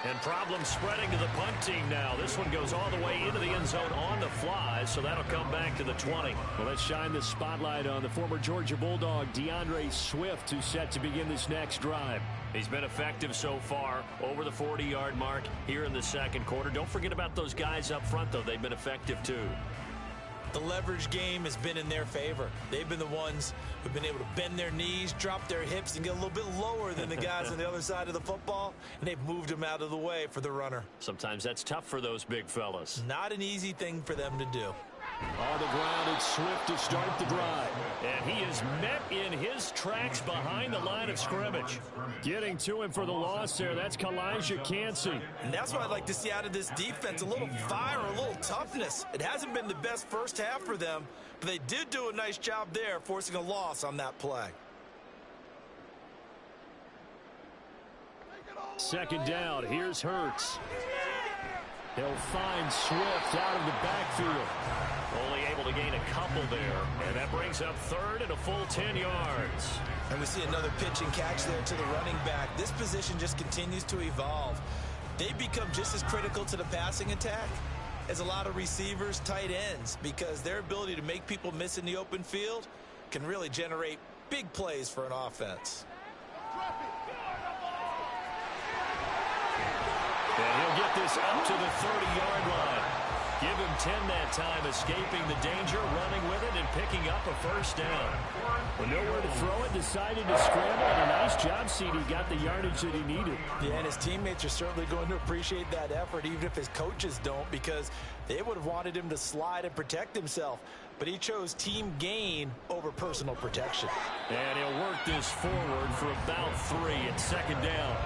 And problem spreading to the punt team now. This one goes all the way into the end zone on the fly, so that'll come back to the 20. Well, let's shine the spotlight on the former Georgia Bulldog, DeAndre Swift, who's set to begin this next drive. He's been effective so far, over the 40-yard mark here in the 2nd quarter. Don't forget about those guys up front, though. They've been effective, too. The leverage game has been in their favor. They've been the ones who've been able to bend their knees, drop their hips, and get a little bit lower than the guys on the other side of the football, and they've moved them out of the way for the runner. Sometimes that's tough for those big fellas. Not an easy thing for them to do. On the ground, it's Swift to start the drive. And he is met in his tracks behind the line of scrimmage. Getting to him for the loss there, that's Kalijah Cansey. And that's what I'd like to see out of this defense, a little fire, a little toughness. It hasn't been the best first half for them, but they did do a nice job there, forcing a loss on that play. 2nd down, here's Hurts. He'll find Swift out of the backfield. Only able to gain a couple there, and that brings up 3rd and a full 10 yards. And we see another pitch and catch there to the running back. This position just continues to evolve. They become just as critical to the passing attack as a lot of receivers, tight ends, because their ability to make people miss in the open field can really generate big plays for an offense. And he'll get this up to the 30-yard line. Give him 10 that time, escaping the danger, running with it, and picking up a 1st down. Well, nowhere to throw it, decided to scramble, and a nice job, CD. Got the yardage that he needed. Yeah, and his teammates are certainly going to appreciate that effort, even if his coaches don't, because they would have wanted him to slide and protect himself. But he chose team gain over personal protection. And he'll work this forward for about 3 at 2nd down.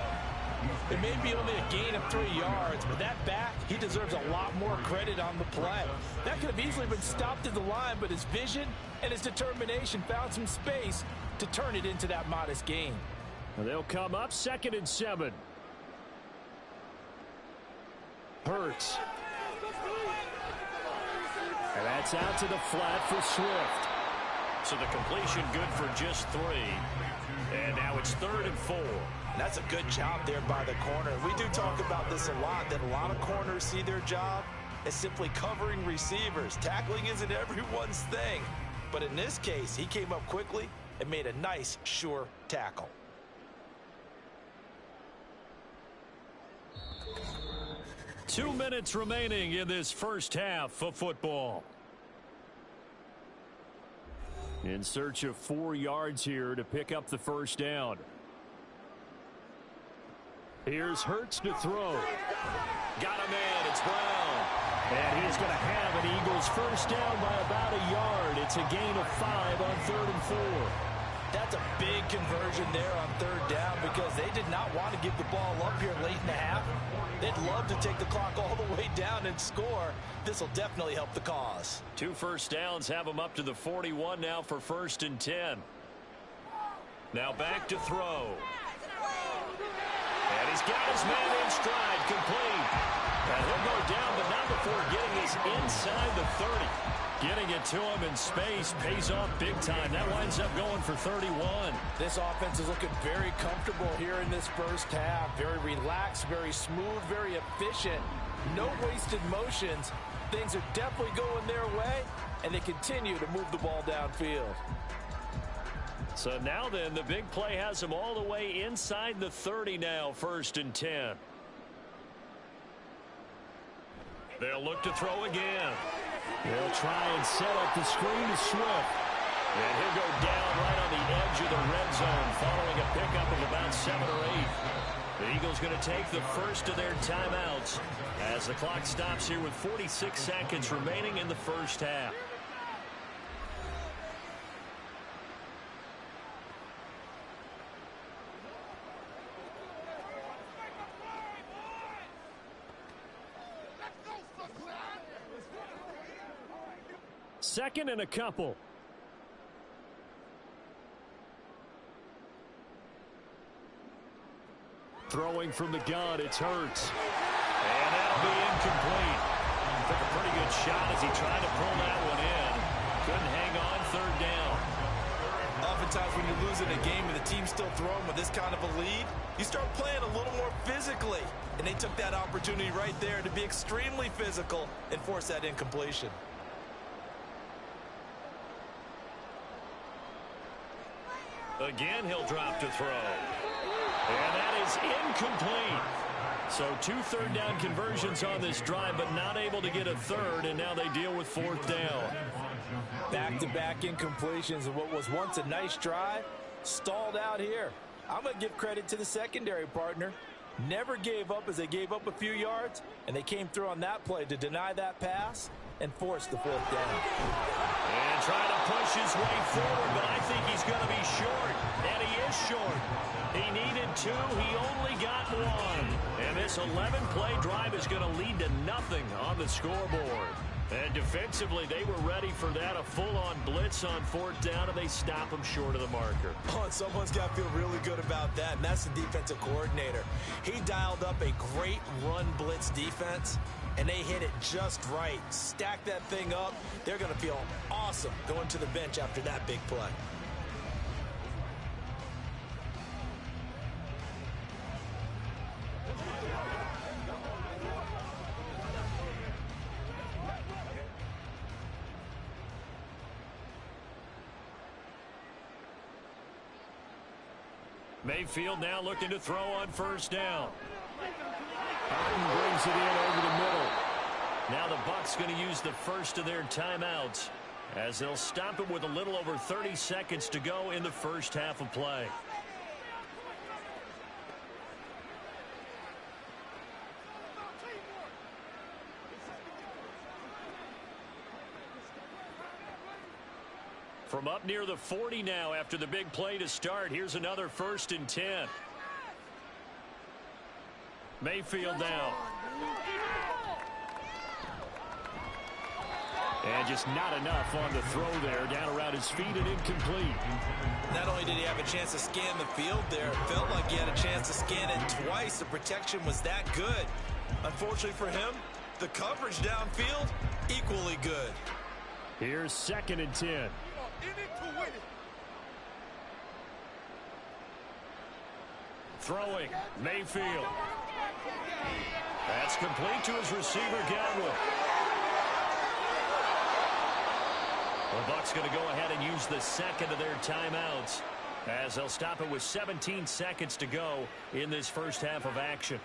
It may be only a gain of 3 yards, but that back, he deserves a lot more credit on the play. That could have easily been stopped at the line, but his vision and his determination found some space to turn it into that modest gain. And they'll come up 2nd and 7. Hurts. And that's out to the flat for Swift. So the completion good for just 3. And now it's 3rd and 4. That's a good job there by the corner. We do talk about this a lot, that a lot of corners see their job as simply covering receivers. Tackling isn't everyone's thing. But in this case, he came up quickly and made a nice, sure tackle. Two minutes remaining in this first half of football. In search of 4 yards here to pick up the 1st down. Here's Hurts to throw. Got a man. It's Brown. And he's going to have an Eagles 1st down by about a yard. It's a gain of 5 on 3rd and 4. That's a big conversion there on 3rd down, because they did not want to give the ball up here late in the half. They'd love to take the clock all the way down and score. This will definitely help the cause. 2 1st downs have them up to the 41 now for 1st and 10. Now back to throw. And he's got his man in stride, complete. And he'll go down, but not before getting his inside the 30. Getting it to him in space pays off big time. That winds up going for 31. This offense is looking very comfortable here in this first half. Very relaxed, very smooth, very efficient. No wasted motions. Things are definitely going their way, and they continue to move the ball downfield. So now then, the big play has them all the way inside the 30 now, 1st and 10. They'll look to throw again. They'll try and set up the screen to Swift. And he'll go down right on the edge of the red zone following a pickup of about 7 or 8. The Eagles going to take the first of their timeouts as the clock stops here with 46 seconds remaining in the first half. Second and a couple. Throwing from the gun, it's Hurts. And that'll be incomplete. Took a pretty good shot as he tried to pull that one in. Couldn't hang on, 3rd down. Oftentimes when you're losing a game and the team's still throwing with this kind of a lead, you start playing a little more physically. And they took that opportunity right there to be extremely physical and force that incompletion. Again, he'll drop to throw. And that is incomplete. So 2 third-down conversions on this drive, but not able to get a third, and now they deal with 4th down. Back-to-back incompletions of what was once a nice drive, stalled out here. I'm going to give credit to the secondary partner. Never gave up as they gave up a few yards, and they came through on that play to deny that pass and force the 4th down. And trying to push his way forward, but I think he's going to be short. And he is short. He needed 2. He only got 1. And this 11-play drive is going to lead to nothing on the scoreboard. And defensively, they were ready for that, a full-on blitz on 4th down, and they stop him short of the marker. Oh, and someone's got to feel really good about that, and that's the defensive coordinator. He dialed up a great run blitz defense, and they hit it just right. Stack that thing up. They're going to feel awesome going to the bench after that big play. Mayfield now looking to throw on 1st down. Martin brings it in over the middle. Now the Bucs going to use the first of their timeouts as they'll stop it with a little over 30 seconds to go in the first half of play. From up near the 40 now after the big play to start, here's another 1st and 10. Mayfield now. And just not enough on the throw there, down around his feet and incomplete. Not only did he have a chance to scan the field there, it felt like he had a chance to scan it twice. The protection was that good. Unfortunately for him, the coverage downfield, equally good. Here's 2nd and 10. Throwing, Mayfield. That's complete to his receiver, Godwin. The Bucs going to go ahead and use the second of their timeouts as they'll stop it with 17 seconds to go in this first half of action.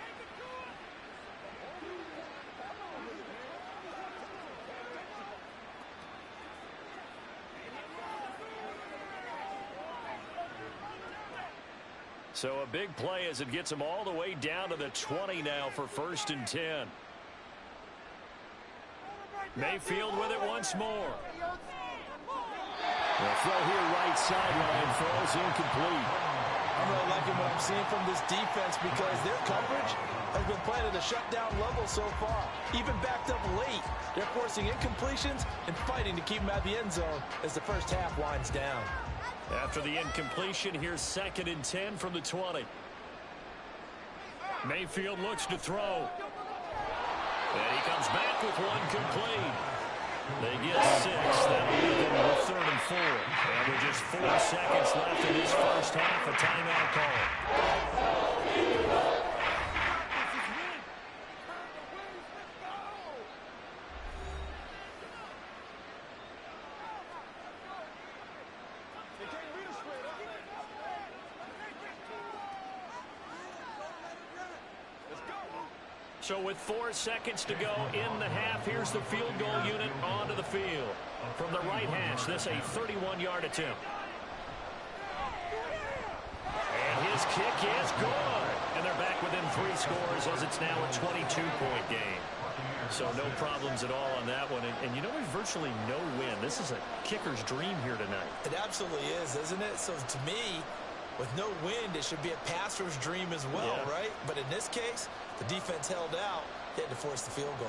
So a big play as it gets them all the way down to the 20 now for 1st and 10. Mayfield with it once more. The throw here right sideline falls incomplete. I'm really liking what I'm seeing from this defense because their coverage has been playing at a shutdown level so far. Even backed up late, they're forcing incompletions and fighting to keep them at the end zone as the first half winds down. After the incompletion, here's 2nd and 10 from the 20. Mayfield looks to throw. And he comes back with one complete. They get 6. That'll leave them with 3rd and 4. And with just 4 seconds left in this first half, a timeout call. So with 4 seconds to go in the half, here's the field goal unit onto the field. From the right hash, this a 31-yard attempt. And his kick is good. And they're back within 3 scores as it's now a 22-point game. So no problems at all on that one. And you know, there's virtually no win. This is a kicker's dream here tonight. It absolutely is, isn't it? So to me, with no wind, it should be a passer's dream as well, right? But in this case, the defense held out. They had to force the field goal.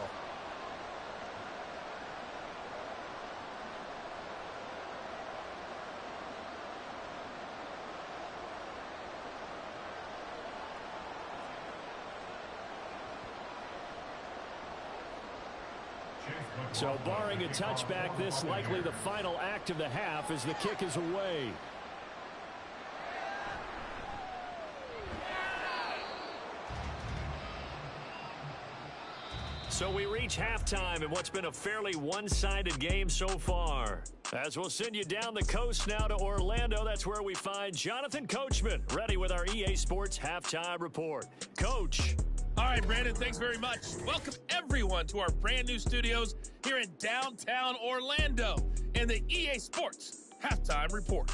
So barring a touchback, this likely the final act of the half as the kick is away. So we reach halftime in what's been a fairly one-sided game so far. As we'll send you down the coast now to Orlando, that's where we find Jonathan Coachman, ready with our EA Sports Halftime Report. Coach. All right, Brandon, thanks very much. Welcome, everyone, to our brand new studios here in downtown Orlando and the EA Sports Halftime Report.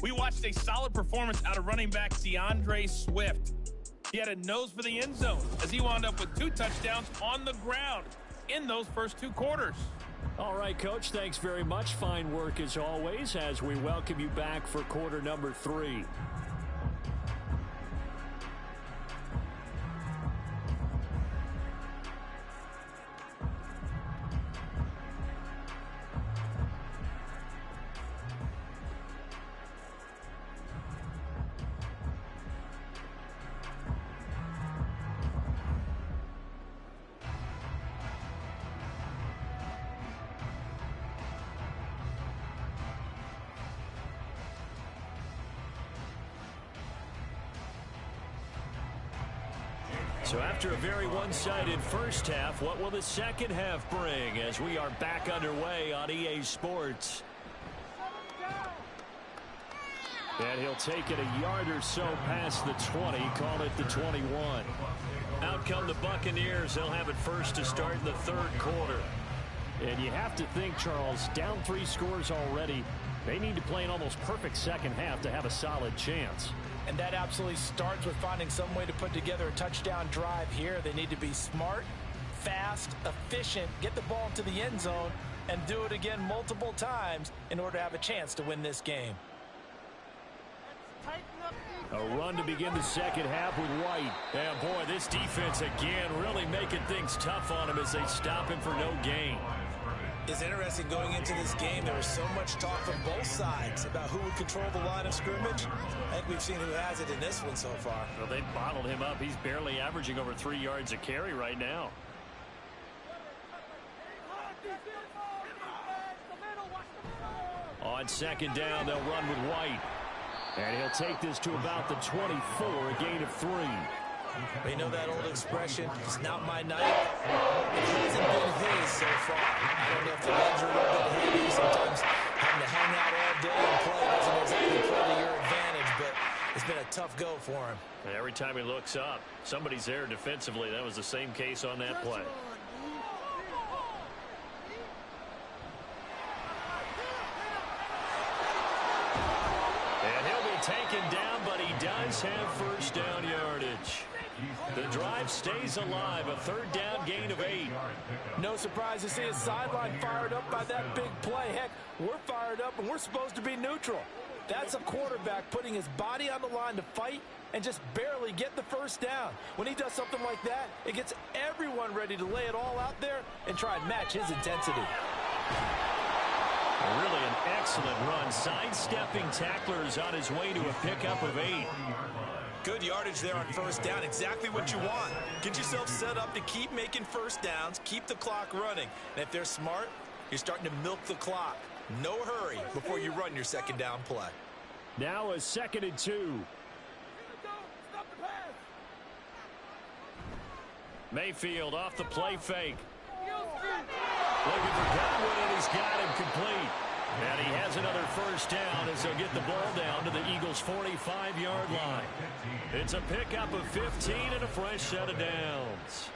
We watched a solid performance out of running back DeAndre Swift. He had a nose for the end zone as he wound up with 2 touchdowns on the ground in those first 2 quarters. All right, Coach, thanks very much. Fine work as always as we welcome you back for quarter number 3. So after a very one-sided first half, what will the second half bring as we are back underway on EA Sports? And he'll take it a yard or so past the 20, call it the 21. Out come the Buccaneers. They'll have it first to start in the 3rd quarter. And you have to think, Charles, down 3 scores already. They need to play an almost perfect second half to have a solid chance. And that absolutely starts with finding some way to put together a touchdown drive here. They need to be smart, fast, efficient, get the ball into the end zone, and do it again multiple times in order to have a chance to win this game. A run to begin the second half with White. And boy, this defense again really making things tough on him as they stop him for no gain. It's interesting going into this game. There was so much talk from both sides about who would control the line of scrimmage. I think we've seen who has it in this one so far. Well, they bottled him up. He's barely averaging over 3 yards a carry right now. On second down, they'll run with White. And he'll take this to about the 24, a gain of 3. You know that old expression, it's not my night. It hasn't been his so far. I don't know if the legs are a little bit heavy. Sometimes having to hang out all day and play doesn't exactly play to your advantage, but it's been a tough go for him. And every time he looks up, somebody's there defensively. That was the same case on that play. And he'll be taken down, but he does have first down yardage. The drive stays alive, a 3rd down gain of 8. No surprise to see his sideline fired up by that big play. Heck, we're fired up and we're supposed to be neutral. That's a quarterback putting his body on the line to fight and just barely get the first down. When he does something like that, it gets everyone ready to lay it all out there and try and match his intensity. Really an excellent run, sidestepping tacklers on his way to a pickup of 8. Good yardage there on first down, exactly what you want. Get yourself set up to keep making first downs, keep the clock running. And if they're smart, you're starting to milk the clock. No hurry before you run your second down play. Now a 2nd and 2. Mayfield off the play fake. Looking for Godwin, and he's got him complete. And he has another first down as they'll get the ball down to the Eagles' 45-yard line. It's a pickup of 15 and a fresh set of downs.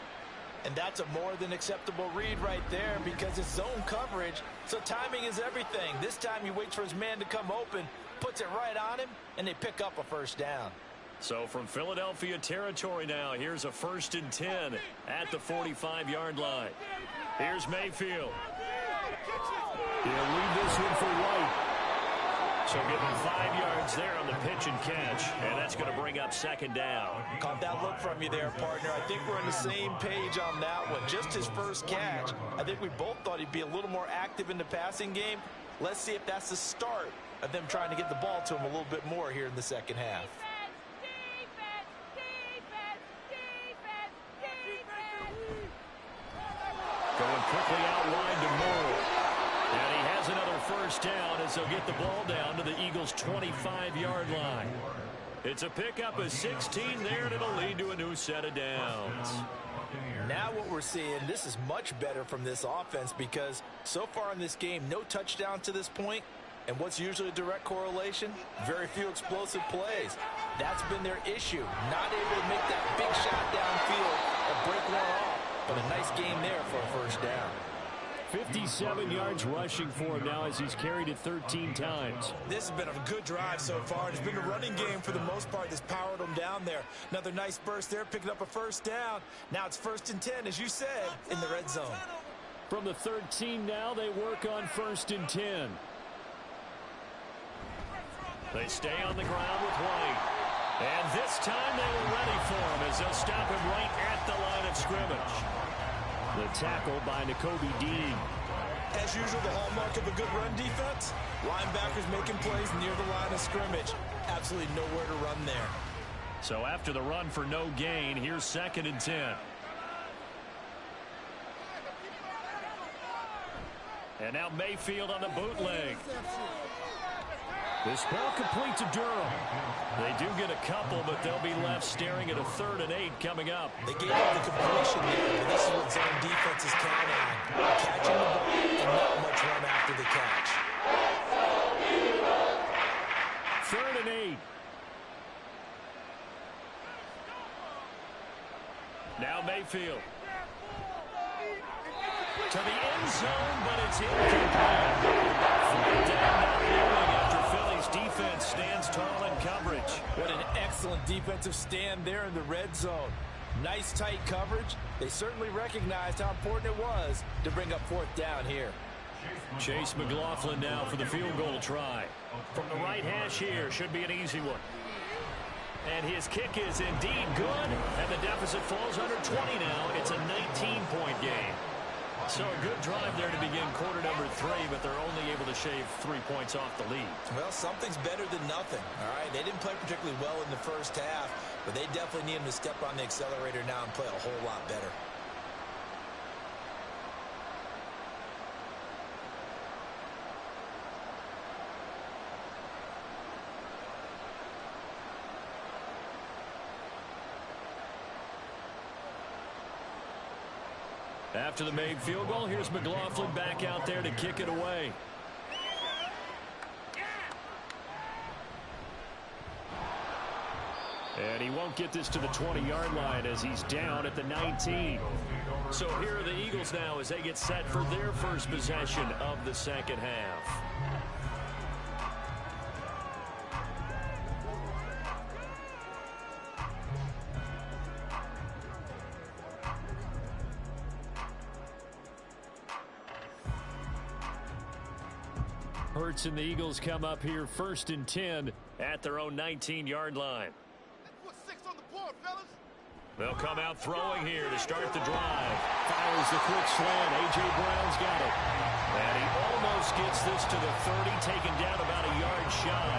And that's a more than acceptable read right there because it's zone coverage, so timing is everything. This time he waits for his man to come open, puts it right on him, and they pick up a first down. So from Philadelphia territory now, here's a 1st and 10 at the 45-yard line. Here's Mayfield. He'll leave this one for White. So give him 5 yards there on the pitch and catch, and that's going to bring up 2nd down. Caught that look from you there, partner. I think we're on the same page on that one. Just his first catch. I think we both thought he'd be a little more active in the passing game. Let's see if that's the start of them trying to get the ball to him a little bit more here in the second half. Going quickly out wide to Moore. And he has another first down as they'll get the ball down to the Eagles' 25-yard line. It's a pickup of 16 there, and it'll lead to a new set of downs. Now what we're seeing, this is much better from this offense because so far in this game, no touchdowns to this point. And what's usually a direct correlation? Very few explosive plays. That's been their issue. Not able to make that big shot downfield or break one off. But a nice game there for a first down. 57 yards rushing for him now as he's carried it 13 times. This has been a good drive so far. It's been the running game for the most part that's powered them down there. Another nice burst there, picking up a first down. Now it's 1st and 10, as you said, in the red zone. From the 13 now, they work on 1st and 10. They stay on the ground with White. And this time they were ready for him as they'll stop him right at the line of scrimmage. The tackle by Nakobe Dean. As usual, the hallmark of a good run defense, linebackers making plays near the line of scrimmage. Absolutely nowhere to run there. So after the run for no gain, here's 2nd and 10. And now Mayfield on the bootleg. This ball complete to Durham. They do get a couple, but they'll be left staring at a 3rd and 8 coming up. They gave up the completion there, but this is what zone defense is counting on. Catching the ball and not much run after the catch. 3rd and 8. Now Mayfield. To the end zone, but it's incomplete. Flag down, not moving after Philly's defense stands tall in coverage. What an excellent defensive stand there in the red zone. Nice tight coverage. They certainly recognized how important it was to bring up 4th down here. Chase McLaughlin now for the field goal try. From the right hash here, should be an easy one. And his kick is indeed good, and the deficit falls under 20 now. It's a 19-point game. So a good drive there to begin quarter number 3, but they're only able to shave 3 points off the lead. Well, something's better than nothing, all right? They didn't play particularly well in the first half, but they definitely need them to step on the accelerator now and play a whole lot better. After the made field goal, here's McLaughlin back out there to kick it away. And he won't get this to the 20-yard line as he's down at the 19. So here are the Eagles now as they get set for their first possession of the second half. Hurts and the Eagles come up here 1st and 10 at their own 19-yard line. Put 6 on the board, fellas. They'll come out throwing here to start the drive. Fires the quick slant. A.J. Brown's got it. And he almost gets this to the 30, taken down about a yard shy.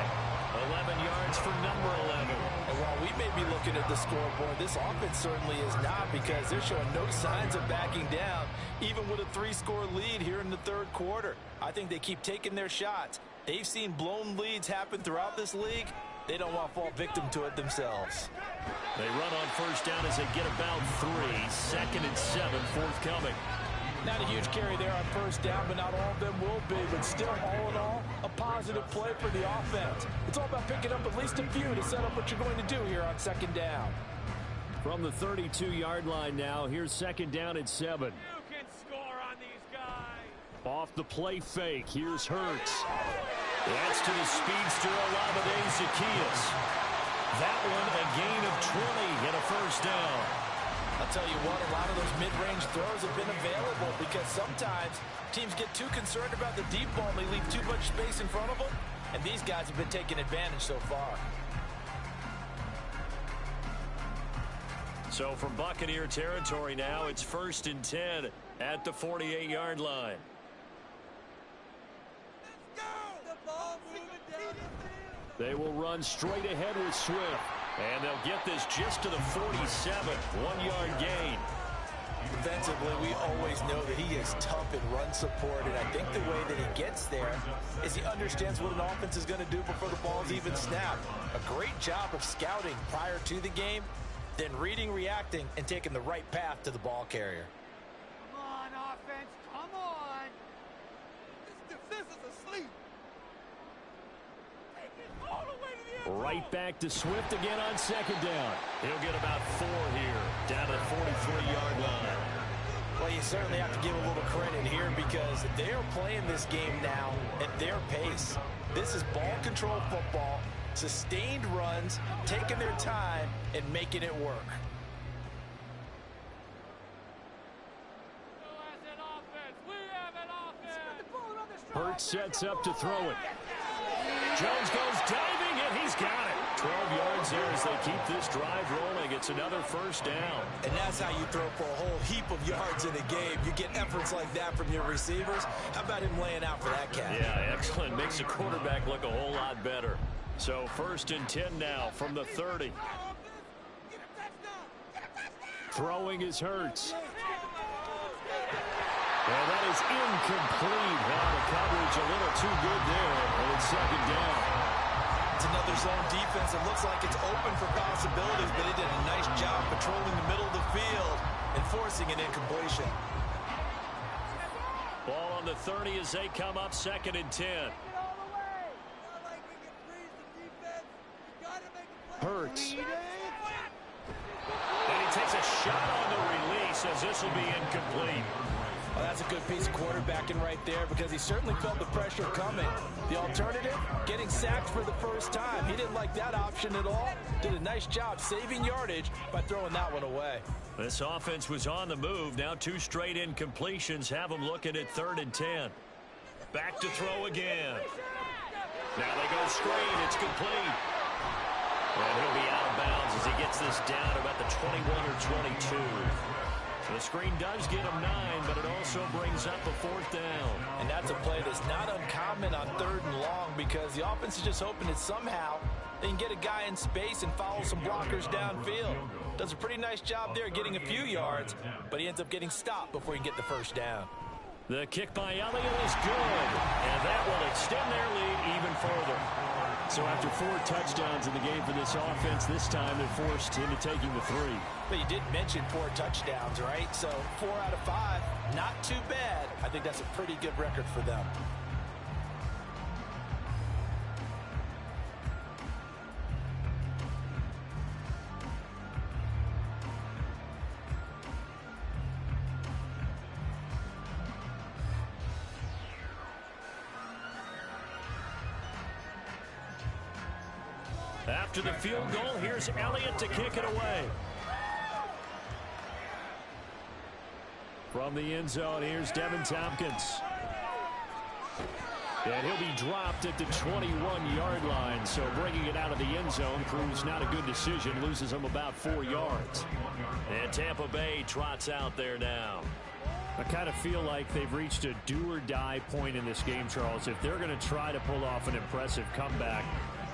11 yards for number 11. And while we may be looking at the scoreboard, this offense certainly is not, because they're showing no signs of backing down, even with a 3-score lead here in the 3rd quarter. I think they keep taking their shots. They've seen blown leads happen throughout this league. They don't want to fall victim to it themselves. They run on 1st down as they get about 3. 2nd and 7 forthcoming. Not a huge carry there on 1st down, but not all of them will be. But still, all in all, a positive play for the offense. It's all about picking up at least a few to set up what you're going to do here on 2nd down. From the 32-yard line now, here's 2nd down at 7. You can score on these guys. Off the play fake, here's Hurts. That's to the speedster, Olabode Zaccheaus. That one a gain of 20 and a 1st down. I'll tell you what, a lot of those mid-range throws have been available, because sometimes teams get too concerned about the deep ball and they leave too much space in front of them, and these guys have been taking advantage so far. So from Buccaneer territory now, it's 1st and 10 at the 48-yard line. They will run straight ahead with Swift. And they'll get this just to the 47. 1-yard gain. Defensively, we always know that he is tough in run support, and I think the way that he gets there is he understands what an offense is going to do before the ball's even snapped. A great job of scouting prior to the game, then reading, reacting, and taking the right path to the ball carrier. Come on, offense, come on. This defense is asleep. Take it all the way to the end zone. Right back to Swift again on 2nd down. He'll get about 4 here, down to the 43-yard line. Well, you certainly have to give a little credit here, because they are playing this game now at their pace. This is ball control football, sustained runs, taking their time, and making it work. Hurts sets up to throw it. Jones goes diving, and he's got it. 12 yards there as they keep this drive rolling. It's another 1st down. And that's how you throw for a whole heap of yards in a game. You get efforts like that from your receivers. How about him laying out for that cat? Yeah, excellent. Makes the quarterback look a whole lot better. So 1st and 10 now from the 30. Throwing is Hurts. Well, that is incomplete. Now the coverage a little too good there, and it's 2nd down. It's another zone defense. It looks like it's open for possibilities, but it did a nice job patrolling the middle of the field and forcing an incompletion. Ball on the 30 as they come up 2nd and 10. Hurts. And he takes a shot on the release as this will be incomplete. Well, that's a good piece of quarterbacking right there, because he certainly felt the pressure coming. The alternative, getting sacked for the 1st time. He didn't like that option at all. Did a nice job saving yardage by throwing that one away. This offense was on the move. Now 2 straight incompletions have them looking at 3rd and 10. Back to throw again. Now they go straight. It's complete. And he'll be out of bounds as he gets this down to about the 21 or 22. So the screen does get him 9, but it also brings up a 4th down. And that's a play that's not uncommon on 3rd and long, because the offense is just hoping that somehow they can get a guy in space and follow some blockers downfield. Does a pretty nice job there getting a few yards, but he ends up getting stopped before he can get the 1st down. The kick by Elliott is good, and that will extend their lead even further. So after 4 touchdowns in the game for this offense, this time they're forced into taking the 3. But you did mention 4 touchdowns, right? So 4 out of 5, not too bad. I think that's a pretty good record for them. After the field goal, here's Elliott to kick it away. From the end zone, here's Devin Tompkins. And he'll be dropped at the 21-yard line. So bringing it out of the end zone proves not a good decision. Loses him about 4 yards. And Tampa Bay trots out there now. I kind of feel like they've reached a do-or-die point in this game, Charles. If they're going to try to pull off an impressive comeback,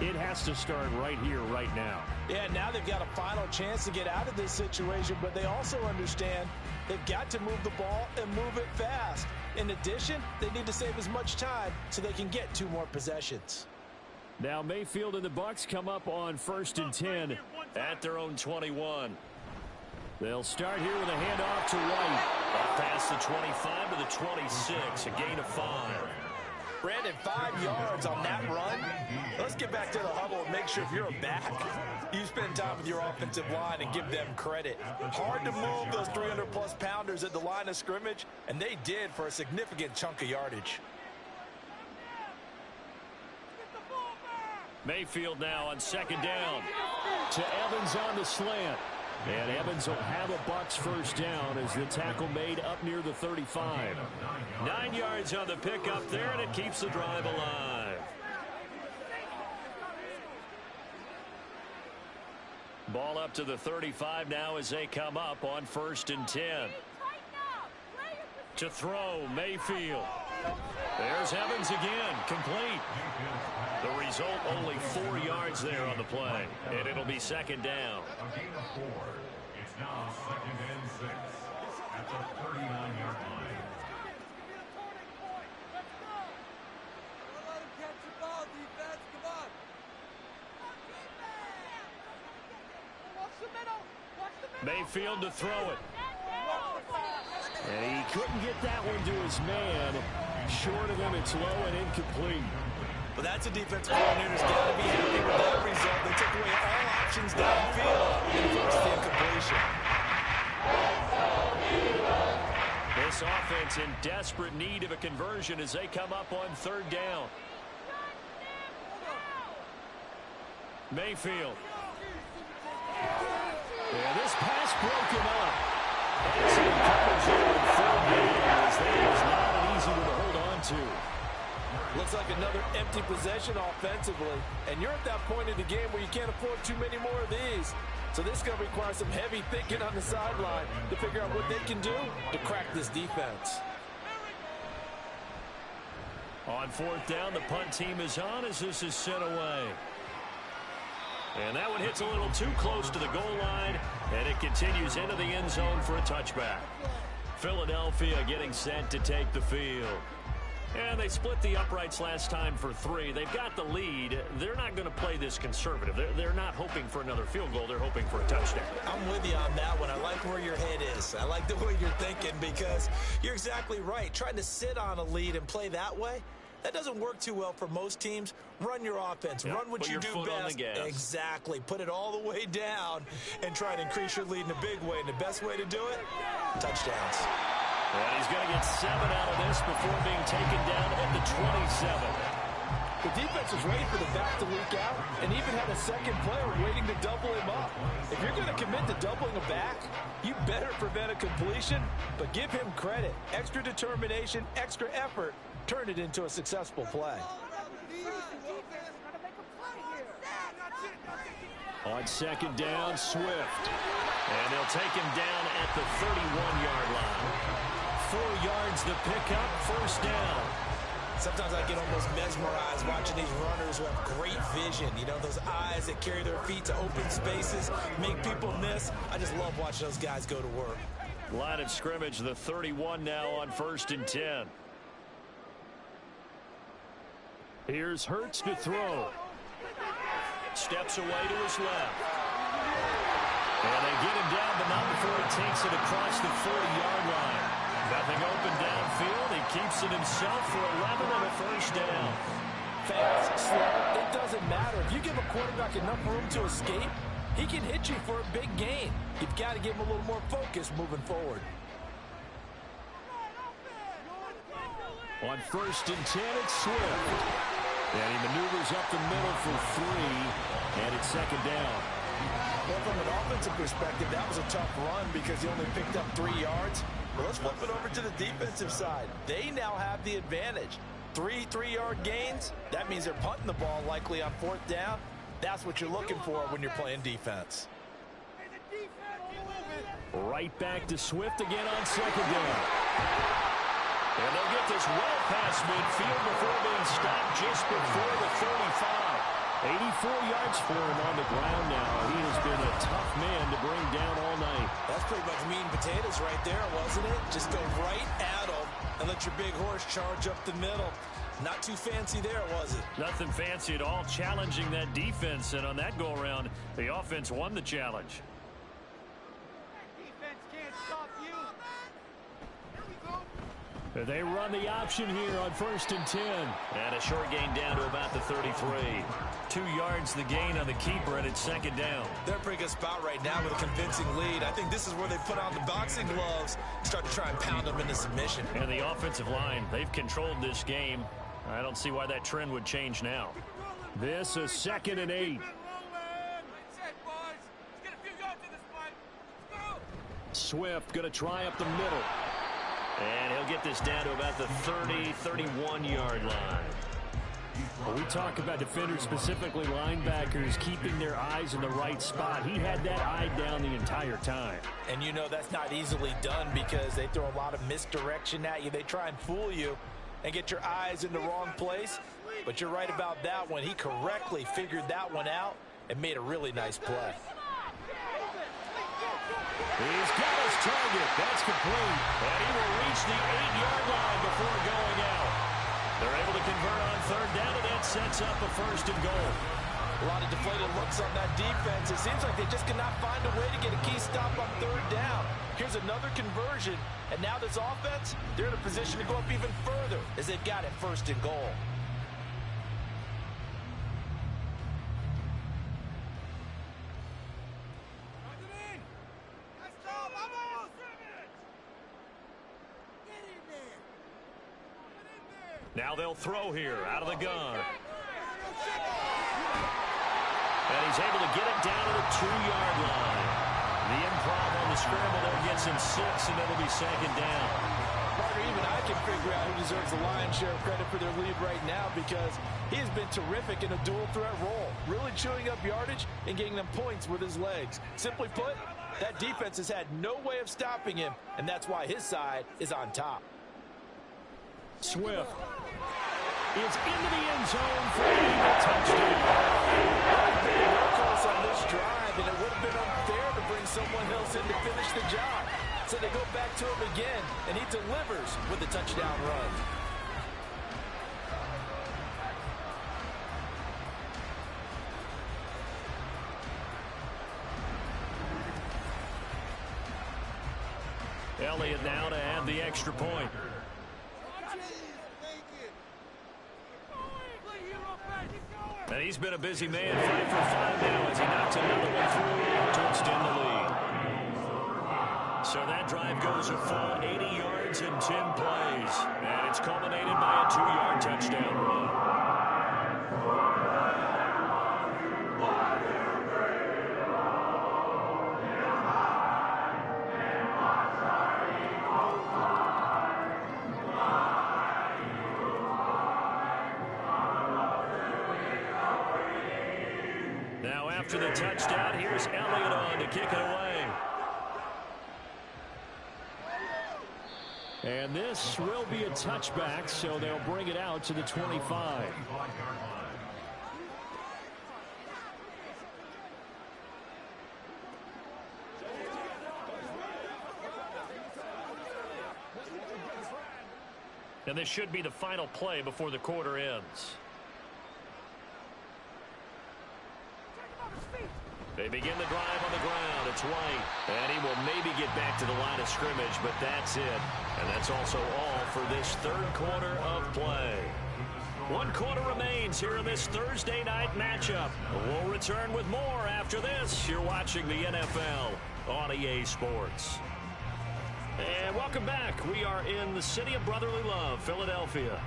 it has to start right here, right now. Yeah, now they've got a final chance to get out of this situation, but they also understand they've got to move the ball and move it fast. In addition, they need to save as much time so they can get 2 more possessions. Now Mayfield and the Bucs come up on 1st and 10 at their own 21. They'll start here with a handoff to White. Up past the 25 to the 26, a gain of 5. Brandon, 5 yards on that run. Let's get back to the huddle and make sure if you're a back, you spend time with your offensive line and give them credit. Hard to move those 300-plus pounders at the line of scrimmage, and they did for a significant chunk of yardage. Mayfield now on 2nd down. To Evans on the slant. And Evans will have a Bucs first down as the tackle made up near the 35. 9 yards on the pickup there, and it keeps the drive alive. Ball up to the 35 now as they come up on 1st and 10. To throw, Mayfield. There's Evans again, complete. The result, only 4 yards there on the play, and it'll be 2nd down. It's now 2nd and 6 at the 39-yard line. Mayfield to throw it. And he couldn't get that one to his man. Short of him, it's low and incomplete. But that's a defensive coordinator's got to be happy with that result. They took away all options downfield and forced the incompletion. This offense in desperate need of a conversion as they come up on 3rd down. Mayfield. Yeah, this pass broken up. It's in coverage here on 3rd down as that is not an easy one to hold on to. Looks like another empty possession offensively, and you're at that point in the game where you can't afford too many more of these. So this is going to require some heavy thinking on the sideline to figure out what they can do to crack this defense. On 4th down, the punt team is on as this is sent away. And that one hits a little too close to the goal line, and it continues into the end zone for a touchback. Philadelphia getting set to take the field. And they split the uprights last time for 3. They've got the lead. They're not going to play this conservative. They're not hoping for another field goal. They're hoping for a touchdown. I'm with you on that one. I like where your head is. I like the way you're thinking because you're exactly right. Trying to sit on a lead and play that way, that doesn't work too well for most teams. Run your offense. Run what you do best. Exactly. Put it all the way down and try to increase your lead in a big way. And the best way to do it, touchdowns. And he's going to get 7 out of this before being taken down at the 27. The defense was ready for the back to leak out and even had a second player waiting to double him up. If you're going to commit to doubling a back, you better prevent a completion, but give him credit. Extra determination, extra effort, turn it into a successful play. On 2nd down, Swift. And they'll take him down at the 31-yard line. 4 yards the pickup, 1st down. Sometimes I get almost mesmerized watching these runners who have great vision. You know, those eyes that carry their feet to open spaces, make people miss. I just love watching those guys go to work. Line of scrimmage, the 31 now on 1st and 10. Here's Hurts to throw. Steps away to his left. And they get him down, but not before he takes it across the 40-yard line. Nothing open downfield. He keeps it himself for 11 and a 1st down. Fast, slow, it doesn't matter. If you give a quarterback enough room to escape, he can hit you for a big gain. You've got to give him a little more focus moving forward. On 1st and 10, it's Swift. And he maneuvers up the middle for 3, and it's 2nd down. Well, from an offensive perspective, that was a tough run because he only picked up 3 yards. But let's flip it over to the defensive side. They now have the advantage. 3-3-yard gains, that means they're punting the ball likely on 4th down. That's what you're looking for when you're playing defense. Right back to Swift again on 2nd down. And they'll get this well past midfield before being stopped just before the 35. 84 yards for him on the ground now. He has been a tough man to bring down all night. That's pretty much meat and potatoes right there, wasn't it? Just go right at him and let your big horse charge up the middle. Not too fancy there, was it? Nothing fancy at all, challenging that defense. And on that go-around, the offense won the challenge. Defense can't stop you. Here we go. They run the option here on 1st and 10. And a short gain down to about the 33. 2 yards the gain on the keeper, and it's 2nd down. They're in a pretty good spot right now with a convincing lead. I think this is where they put on the boxing gloves and start to try and pound them into submission. And the offensive line, they've controlled this game. I don't see why that trend would change now. This is 2nd and 8. Swift going to try up the middle. And he'll get this down to about the 30-31-yard line. When we talk about defenders, specifically linebackers, keeping their eyes in the right spot, he had that eye down the entire time. And you know that's not easily done because they throw a lot of misdirection at you. They try and fool you and get your eyes in the wrong place. But you're right about that one. He correctly figured that one out and made a really nice play. He's got his target. That's complete. And he will reach the 8-yard line before going out. They're able to convert on 3rd down, and that sets up a 1st and goal. A lot of deflated looks on that defense. It seems like they just cannot find a way to get a key stop on 3rd down. Here's another conversion, and now this offense, they're in a position to go up even further as they've got it 1st and goal. Now they'll throw here out of the gun. And he's able to get it down to the 2-yard line. The improv on the scramble there gets him 6, and it'll be 2nd down. Partner, even I can figure out who deserves the lion's share of credit for their lead right now because he has been terrific in a dual threat role, really chewing up yardage and getting them points with his legs. Simply put, that defense has had no way of stopping him, and that's why his side is on top. Swift is into the end zone for a touchdown. Real close on this drive, and it would have been unfair to bring someone else in to finish the job. So they go back to him again, and he delivers with a touchdown run. Elliott now to add the extra point. And he's been a busy man, 5 for 5 now as he knocks another one through to extend the lead. So that drive goes a full 80 yards and 10 plays. And it's culminated by a 2-yard touchdown run. After the touchdown, here's Elliott on to kick it away. And this will be a touchback, so they'll bring it out to the 25. And this should be the final play before the quarter ends. They begin the drive on the ground. It's White. And he will maybe get back to the line of scrimmage, but that's it. And that's also all for this 3rd quarter of play. 1 quarter remains here in this Thursday night matchup. We'll return with more after this. You're watching the NFL on EA Sports. And welcome back. We are in the city of brotherly love, Philadelphia.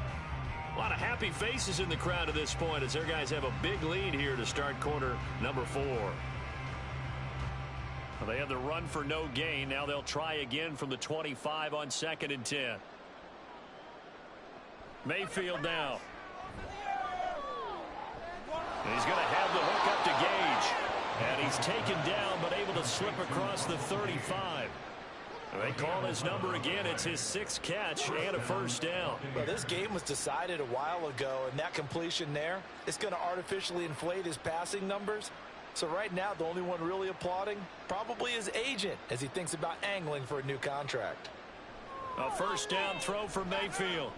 A lot of happy faces in the crowd at this point as their guys have a big lead here to start quarter number 4. Well, they had the run for no gain. Now they'll try again from the 25 on 2nd and 10. Mayfield now. He's going to have the hook up to Gage. And he's taken down, but able to slip across the 35. They call his number again. It's his 6th catch and a first down. Well, this game was decided a while ago, and that completion there is going to artificially inflate his passing numbers. So right now, the only one really applauding probably his agent as he thinks about angling for a new contract. A first down throw for Mayfield.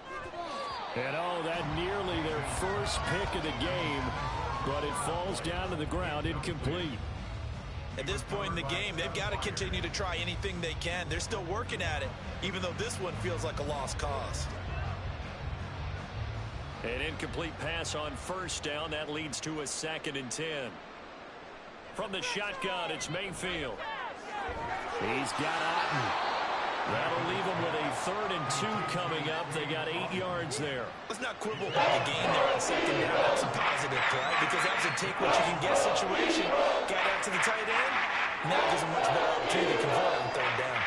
And oh, that nearly their first pick of the game, but it falls down to the ground incomplete. At this point in the game, they've got to continue to try anything they can. They're still working at it, even though this one feels like a lost cause. An incomplete pass on first down. That leads to a 2nd and 10. From the shotgun, it's Mayfield. He's got Otten. That'll leave them with a 3rd and 2 coming up. They got 8 yards there. Let's not quibble about the gain there on 2nd down. That's a positive play because that's a take what you can get situation. Got out to the tight end. Now gives them much better opportunity to convert on 3rd down.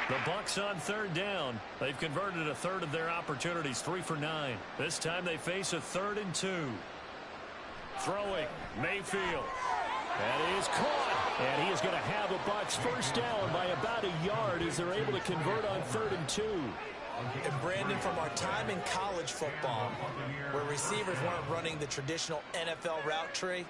The Bucs on 3rd down. They've converted a 1/3 of their opportunities, 3 for 9. This time they face a 3rd and 2. Throwing, Mayfield. That is caught. And he is going to have the Bucs first down by about a yard as they're able to convert on 3rd and 2. And Brandon, from our time in college football, where receivers weren't running the traditional NFL route tree,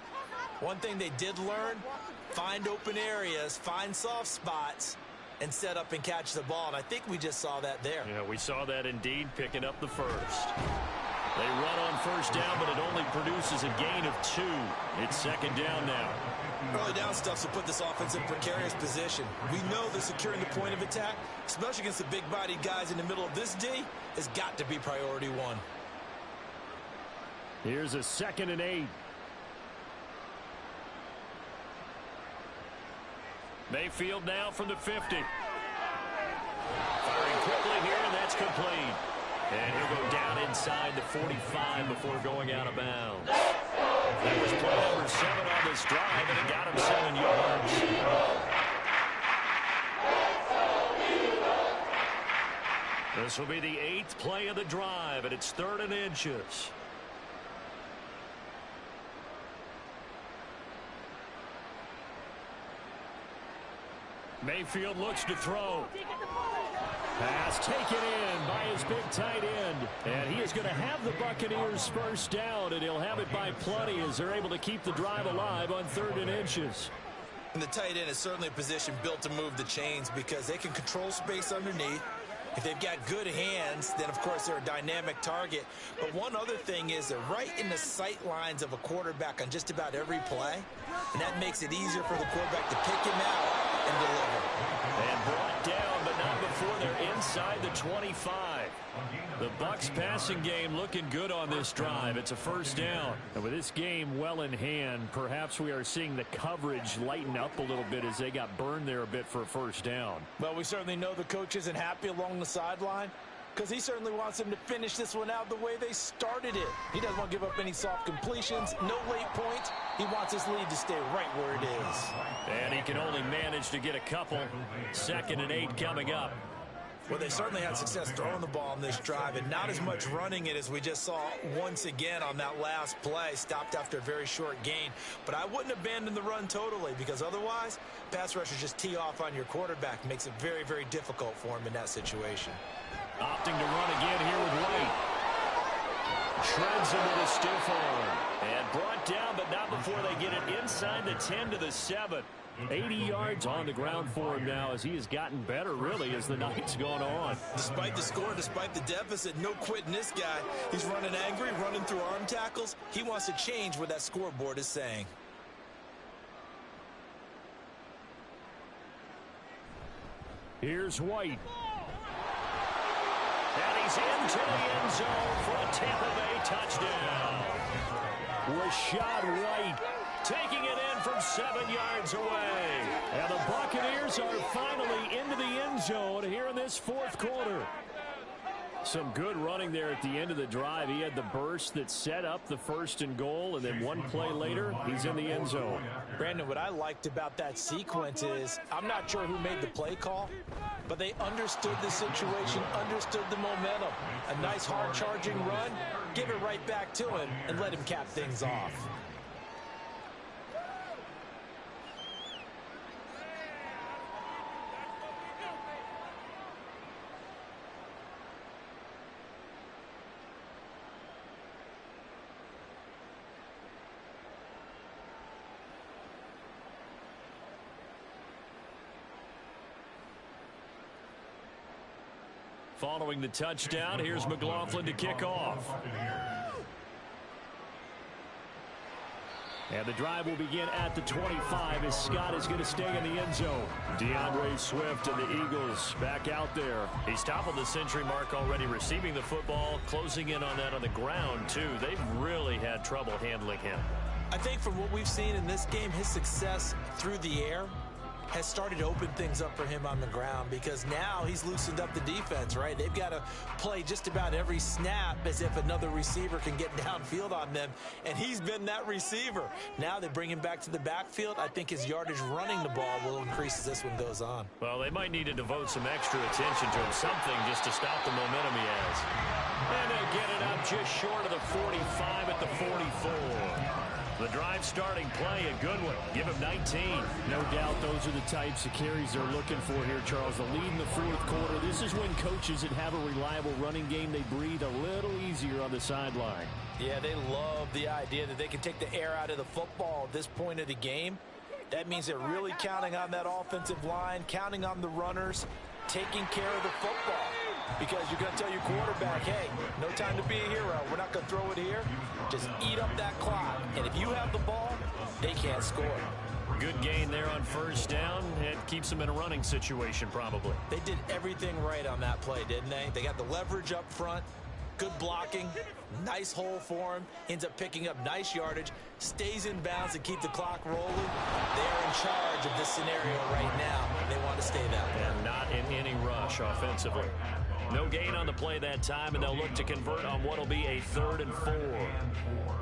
one thing they did learn, find open areas, find soft spots, and set up and catch the ball. And I think we just saw that there. Yeah, we saw that indeed, picking up the first. They run on first down, but it only produces a gain of 2. It's 2nd down now. Early down stuff will put this offense in precarious position. We know that securing the point of attack, especially against the big-bodied guys in the middle of this D, has got to be priority 1. Here's a 2nd and 8. Mayfield now from the 50. Firing quickly here, and that's complete. And he'll go down inside the 45 before going out of bounds. That was play number 7 on this drive, and it got him 7 yards. This will be the 8th play of the drive, and it's 3rd and inches. Mayfield looks to throw. Pass taken in by his big tight end. And he is going to have the Buccaneers first down, and he'll have it by plenty as they're able to keep the drive alive on 3rd and inches. And the tight end is certainly a position built to move the chains because they can control space underneath. If they've got good hands, then, of course, they're a dynamic target. But one other thing is they're right in the sight lines of a quarterback on just about every play. And that makes it easier for the quarterback to pick him out and deliver. And brought down, but not before they're inside the 25. The Bucs passing game looking good on this drive. It's a first down. And with this game well in hand, perhaps we are seeing the coverage lighten up a little bit as they got burned there a bit for a first down. Well, we certainly know the coach isn't happy along the sideline because he certainly wants them to finish this one out the way they started it. He doesn't want to give up any soft completions, no late points. He wants his lead to stay right where it is. And he can only manage to get a couple. 2nd and 8 coming up. Well, they certainly had success throwing the ball on this drive and not as much running it as we just saw once again on that last play. Stopped after a very short gain. But I wouldn't abandon the run totally because otherwise, pass rushers just tee off on your quarterback. Makes it very, very difficult for him in that situation. Opting to run again here with White. Shreds him with a stiff arm. And brought down, but not before they get it inside the 10 to the 7. 80 yards on the ground for him now as he has gotten better, really, as the night's gone on. Despite the score, despite the deficit, no quitting this guy. He's running angry, running through arm tackles. He wants to change what that scoreboard is saying. Here's White. And he's into the end zone for a Tampa Bay touchdown. Rashad White taking it in from 7 yards away. And the Buccaneers are finally into the end zone here in this 4th quarter. Some good running there at the end of the drive. He had the burst that set up the 1st and goal, and then one play later, he's in the end zone. Brandon, what I liked about that sequence is I'm not sure who made the play call, but they understood the situation, understood the momentum. A nice hard-charging run, give it right back to him, and let him cap things off. Following the touchdown, here's McLaughlin to kick off. And the drive will begin at the 25 as Scott is going to stay in the end zone. DeAndre Swift and the Eagles back out there. He's toppled the century mark already receiving the football, closing in on that on the ground, too. They've really had trouble handling him. I think from what we've seen in this game, his success through the air has started to open things up for him on the ground, because now he's loosened up the defense, right? They've got to play just about every snap as if another receiver can get downfield on them, and he's been that receiver. Now they bring him back to the backfield. I think his yardage running the ball will increase as this one goes on. Well, they might need to devote some extra attention to him, something just to stop the momentum he has. And they get it up just short of the 45 at the 44. The drive starting play, a good one. Give him 19. No doubt those are the types of carries they're looking for here, Charles. The lead in the 4th quarter. This is when coaches that have a reliable running game, they breathe a little easier on the sideline. Yeah, they love the idea that they can take the air out of the football at this point of the game. That means they're really counting on that offensive line, counting on the runners, taking care of the football. Because you're going to tell your quarterback, hey, no time to be a hero. We're not going to throw it here. Just eat up that clock. And if you have the ball, they can't score. Good gain there on 1st down. It keeps them in a running situation probably. They did everything right on that play, didn't they? They got the leverage up front, good blocking, nice hole for him, ends up picking up nice yardage, stays in bounds to keep the clock rolling. They are in charge of this scenario right now. They want to stay that way. And not in any rush offensively. No gain on the play that time, and they'll look to convert on what will be a 3rd and 4.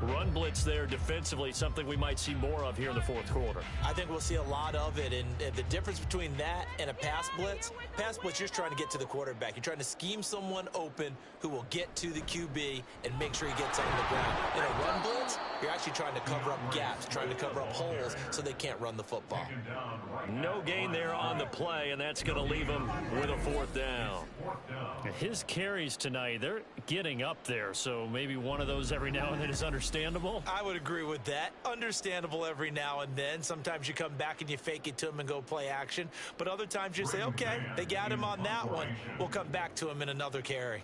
Run blitz there defensively, something we might see more of here in the 4th quarter. I think we'll see a lot of it, and the difference between that and a pass blitz, you're just trying to get to the quarterback. You're trying to scheme someone open who will get to the QB and make sure he gets on the ground. In a run blitz, you're actually trying to cover up gaps, trying to cover up holes so they can't run the football. No gain there on the play, and that's going to leave them with a 4th down. His carries tonight, they're getting up there, so maybe one of those every now and then is understandable. I would agree with that. Understandable every now and then. Sometimes you come back and you fake it to him and go play action, but other times you say, okay, they got him on that one. We'll come back to him in another carry.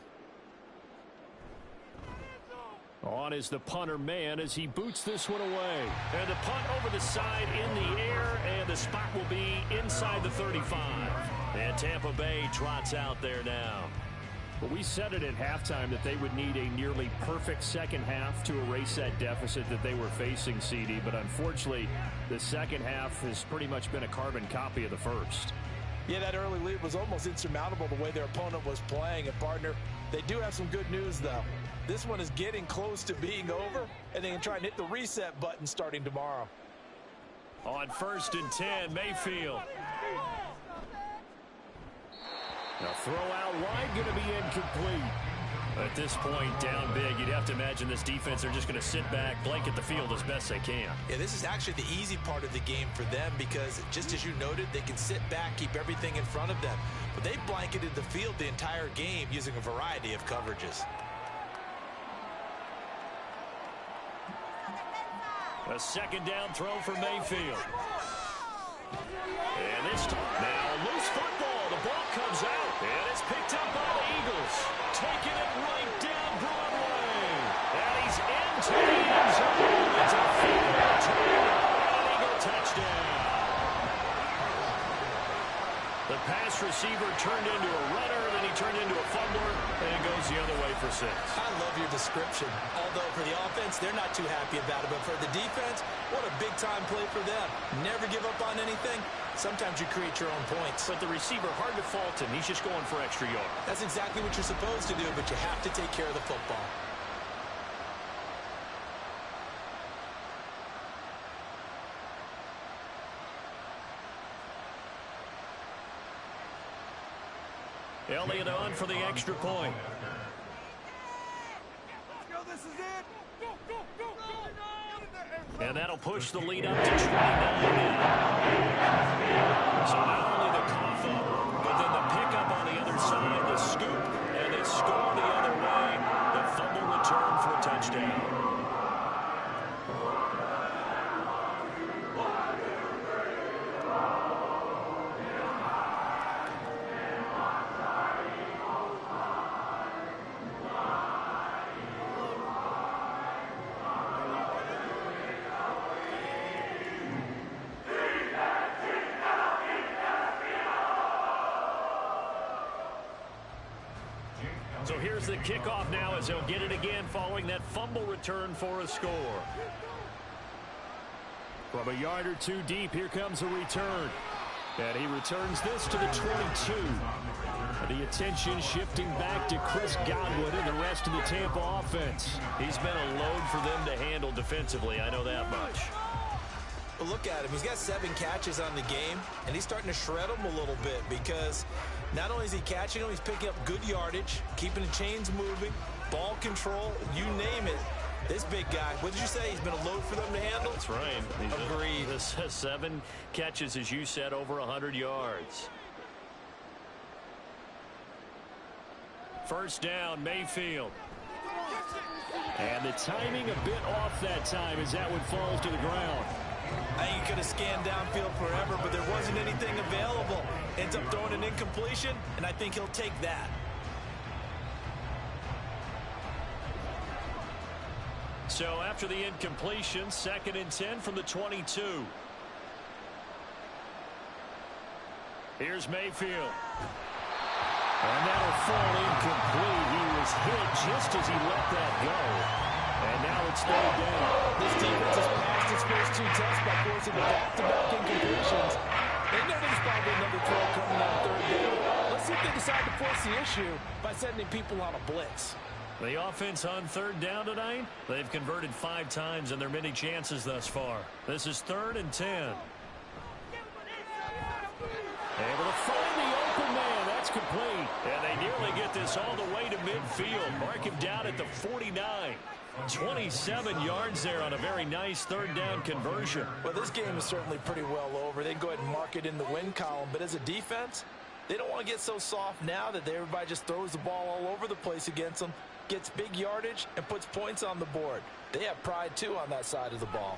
On is the punter man as he boots this one away. And the punt over the side in the air, and the spot will be inside the 35. And Tampa Bay trots out there now. Well, we said it at halftime that they would need a nearly perfect second half to erase that deficit that they were facing, CD. But unfortunately, the second half has pretty much been a carbon copy of the first. Yeah, that early lead was almost insurmountable the way their opponent was playing. And, partner, they do have some good news, though. This one is getting close to being over, and they can try and hit the reset button starting tomorrow. On 1st and 10, Mayfield. The throw out wide going to be incomplete. At this point, down big, you'd have to imagine this defense are just going to sit back, blanket the field as best they can. Yeah, this is actually the easy part of the game for them because, just as you noted, they can sit back, keep everything in front of them. But they blanketed the field the entire game using a variety of coverages. A 2nd down throw for Mayfield. And this time, now loose football. The ball comes out, and it's picked up by the Eagles. Taking it right down Broadway. And he's into the end zone. It's a field return and an Eagle touchdown. The pass receiver turned into a runner, then he turned into a fumbler, and it goes the other way for 6. I love your description. Although for the offense, they're not too happy about it. But for the defense, what a big-time play for them. Never give up on anything. Sometimes you create your own points. But the receiver, hard to fault him. He's just going for extra yards. That's exactly what you're supposed to do, but you have to take care of the football. Elliott on for the extra point. Yo, this is it. Go, go, go, go. And that'll push the lead up to 29 now. So not only the cough up, but then the pickup on the other side, the scoop, and they score the other way. The fumble return for a touchdown. So here's the kickoff now as they'll get it again following that fumble return for a score. From a yard or two deep, here comes a return. And he returns this to the 22. The attention shifting back to Chris Godwin and the rest of the Tampa offense. He's been a load for them to handle defensively, I know that much. But look at him. He's got 7 catches on the game, and he's starting to shred them a little bit because not only is he catching them, he's picking up good yardage, keeping the chains moving, ball control, you name it. This big guy, what did you say? He's been a load for them to handle? That's right. Agreed. 7 catches, as you said, over 100 yards. First down, Mayfield. And the timing a bit off that time as that one falls to the ground. I think he could have scanned downfield forever, but there wasn't anything available. Ends up throwing an incompletion, and I think he'll take that. So after the incompletion, 2nd and 10 from the 22. Here's Mayfield. And that'll fall incomplete. He was hit just as he let that go. And now it's 3rd down. This defense has passed its first 2 tests by forcing back-to-back incompletions. They know there's probably another throw coming on 3rd down. Let's see if they decide to force the issue by sending people on a blitz. The offense on 3rd down tonight, they've converted 5 times in their many chances thus far. This is 3rd and 10. Able to find the open man. That's complete. And they nearly get this all the way to midfield. Mark him down at the 49. 27 yards there on a very nice 3rd down conversion. Well, this game is certainly pretty well over. They can go ahead and mark it in the win column. But as a defense, they don't want to get so soft now that everybody just throws the ball all over the place against them, gets big yardage, and puts points on the board. They have pride, too, on that side of the ball.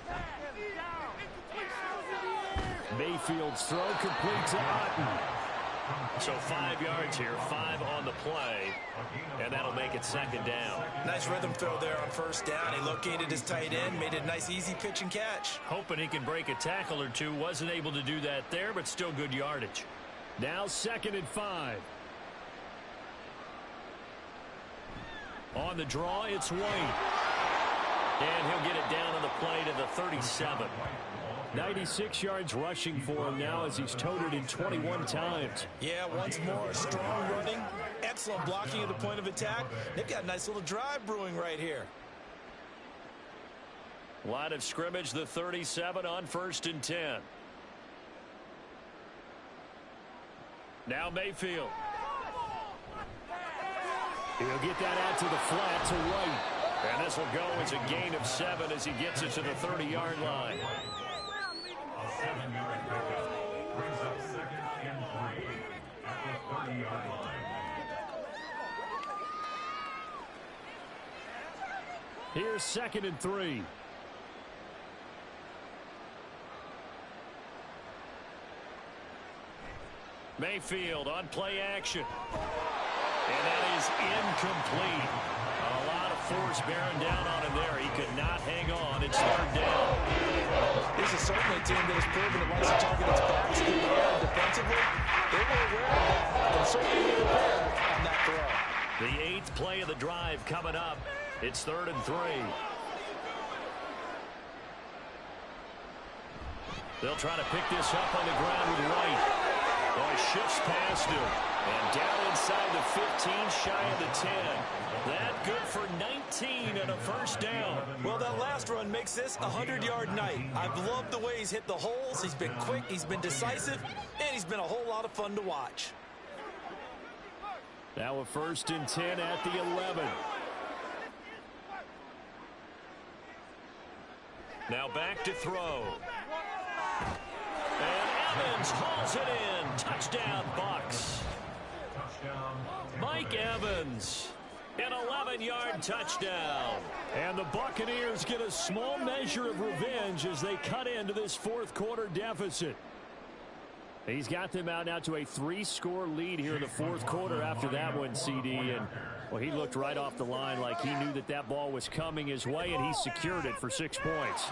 Mayfield's throw complete to Otten. So 5 yards here, 5 on the play, and that'll make it 2nd down. Nice rhythm throw there on 1st down. He located his tight end, made a nice easy pitch and catch. Hoping he can break a tackle or two. Wasn't able to do that there, but still good yardage. Now 2nd and 5. On the draw, it's White. And he'll get it down on the play to the 37. 96 yards rushing for him now as he's toted in 21 times. Yeah, once more, strong running, excellent blocking at the point of attack. They've got a nice little drive brewing right here. Line of scrimmage, the 37 on 1st and 10. Now Mayfield. He'll get that out to the flat to White. And this will go as a gain of 7 as he gets it to the 30-yard line. A 7-yard pickup brings up 2nd and 3 at the 30-yard line. Here's 2nd and 3. Mayfield on play action. And that is incomplete. A lot of force bearing down on him there. He could not hang on. It's 3rd down. This is certainly a team that has proven it wants to target its backs through the air defensively. They were aware of that and certainly prepared on that throw. The 8th play of the drive coming up. It's 3rd and 3. They'll try to pick this up on the ground with White. Boy, shifts past him. And down inside the 15, shy of the 10. That good for 19 and a first down. Well, that last run makes this a 100-yard night. I've loved the way he's hit the holes. He's been quick, he's been decisive, and he's been a whole lot of fun to watch. Now a 1st and 10 at the 11. Now back to throw. And Evans hauls it in. Touchdown, Bucs. Mike Evans, an 11-yard touchdown. And the Buccaneers get a small measure of revenge as they cut into this 4th quarter deficit. He's got them out now to a 3-score lead here in the 4th quarter after that one, CD. And, well, he looked right off the line like he knew that that ball was coming his way, and he secured it for 6 points.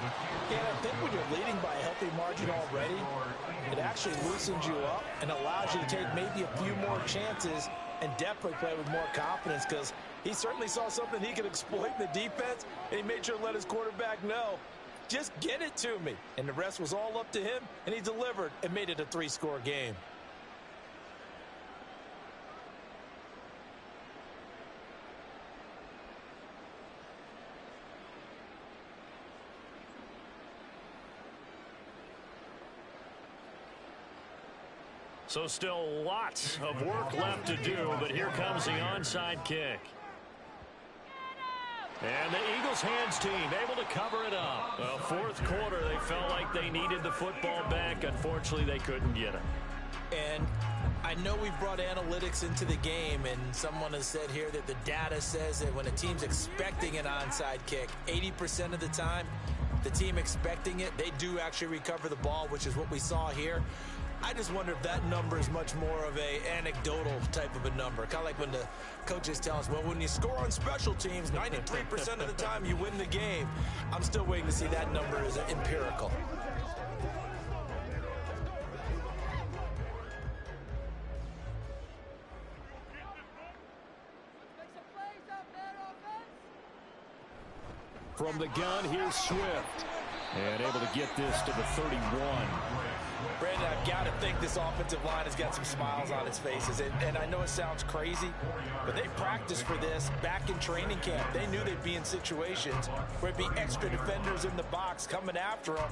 And I think when you're leading by a healthy margin already, it actually loosens you up and allows you to take maybe a few more chances and definitely play with more confidence, because he certainly saw something he could exploit in the defense, and he made sure to let his quarterback know, just get it to me. And the rest was all up to him, and he delivered and made it a 3-score game. So still lots of work left to do, but here comes the onside kick. And the Eagles hands team able to cover it up. Well, 4th quarter, they felt like they needed the football back. Unfortunately, they couldn't get it. And I know we've brought analytics into the game, and someone has said here that the data says that when a team's expecting an onside kick, 80% of the time, the team expecting it, they do actually recover the ball, which is what we saw here. I just wonder if that number is much more of a anecdotal type of a number. Kind of like when the coaches tell us, well, when you score on special teams, 93% of the time you win the game. I'm still waiting to see that number as empirical. From the gun, here's Swift. And able to get this to the 31. Brandon, I've got to think this offensive line has got some smiles on its faces. And I know it sounds crazy, but they practiced for this back in training camp. They knew they'd be in situations where it'd be extra defenders in the box coming after them,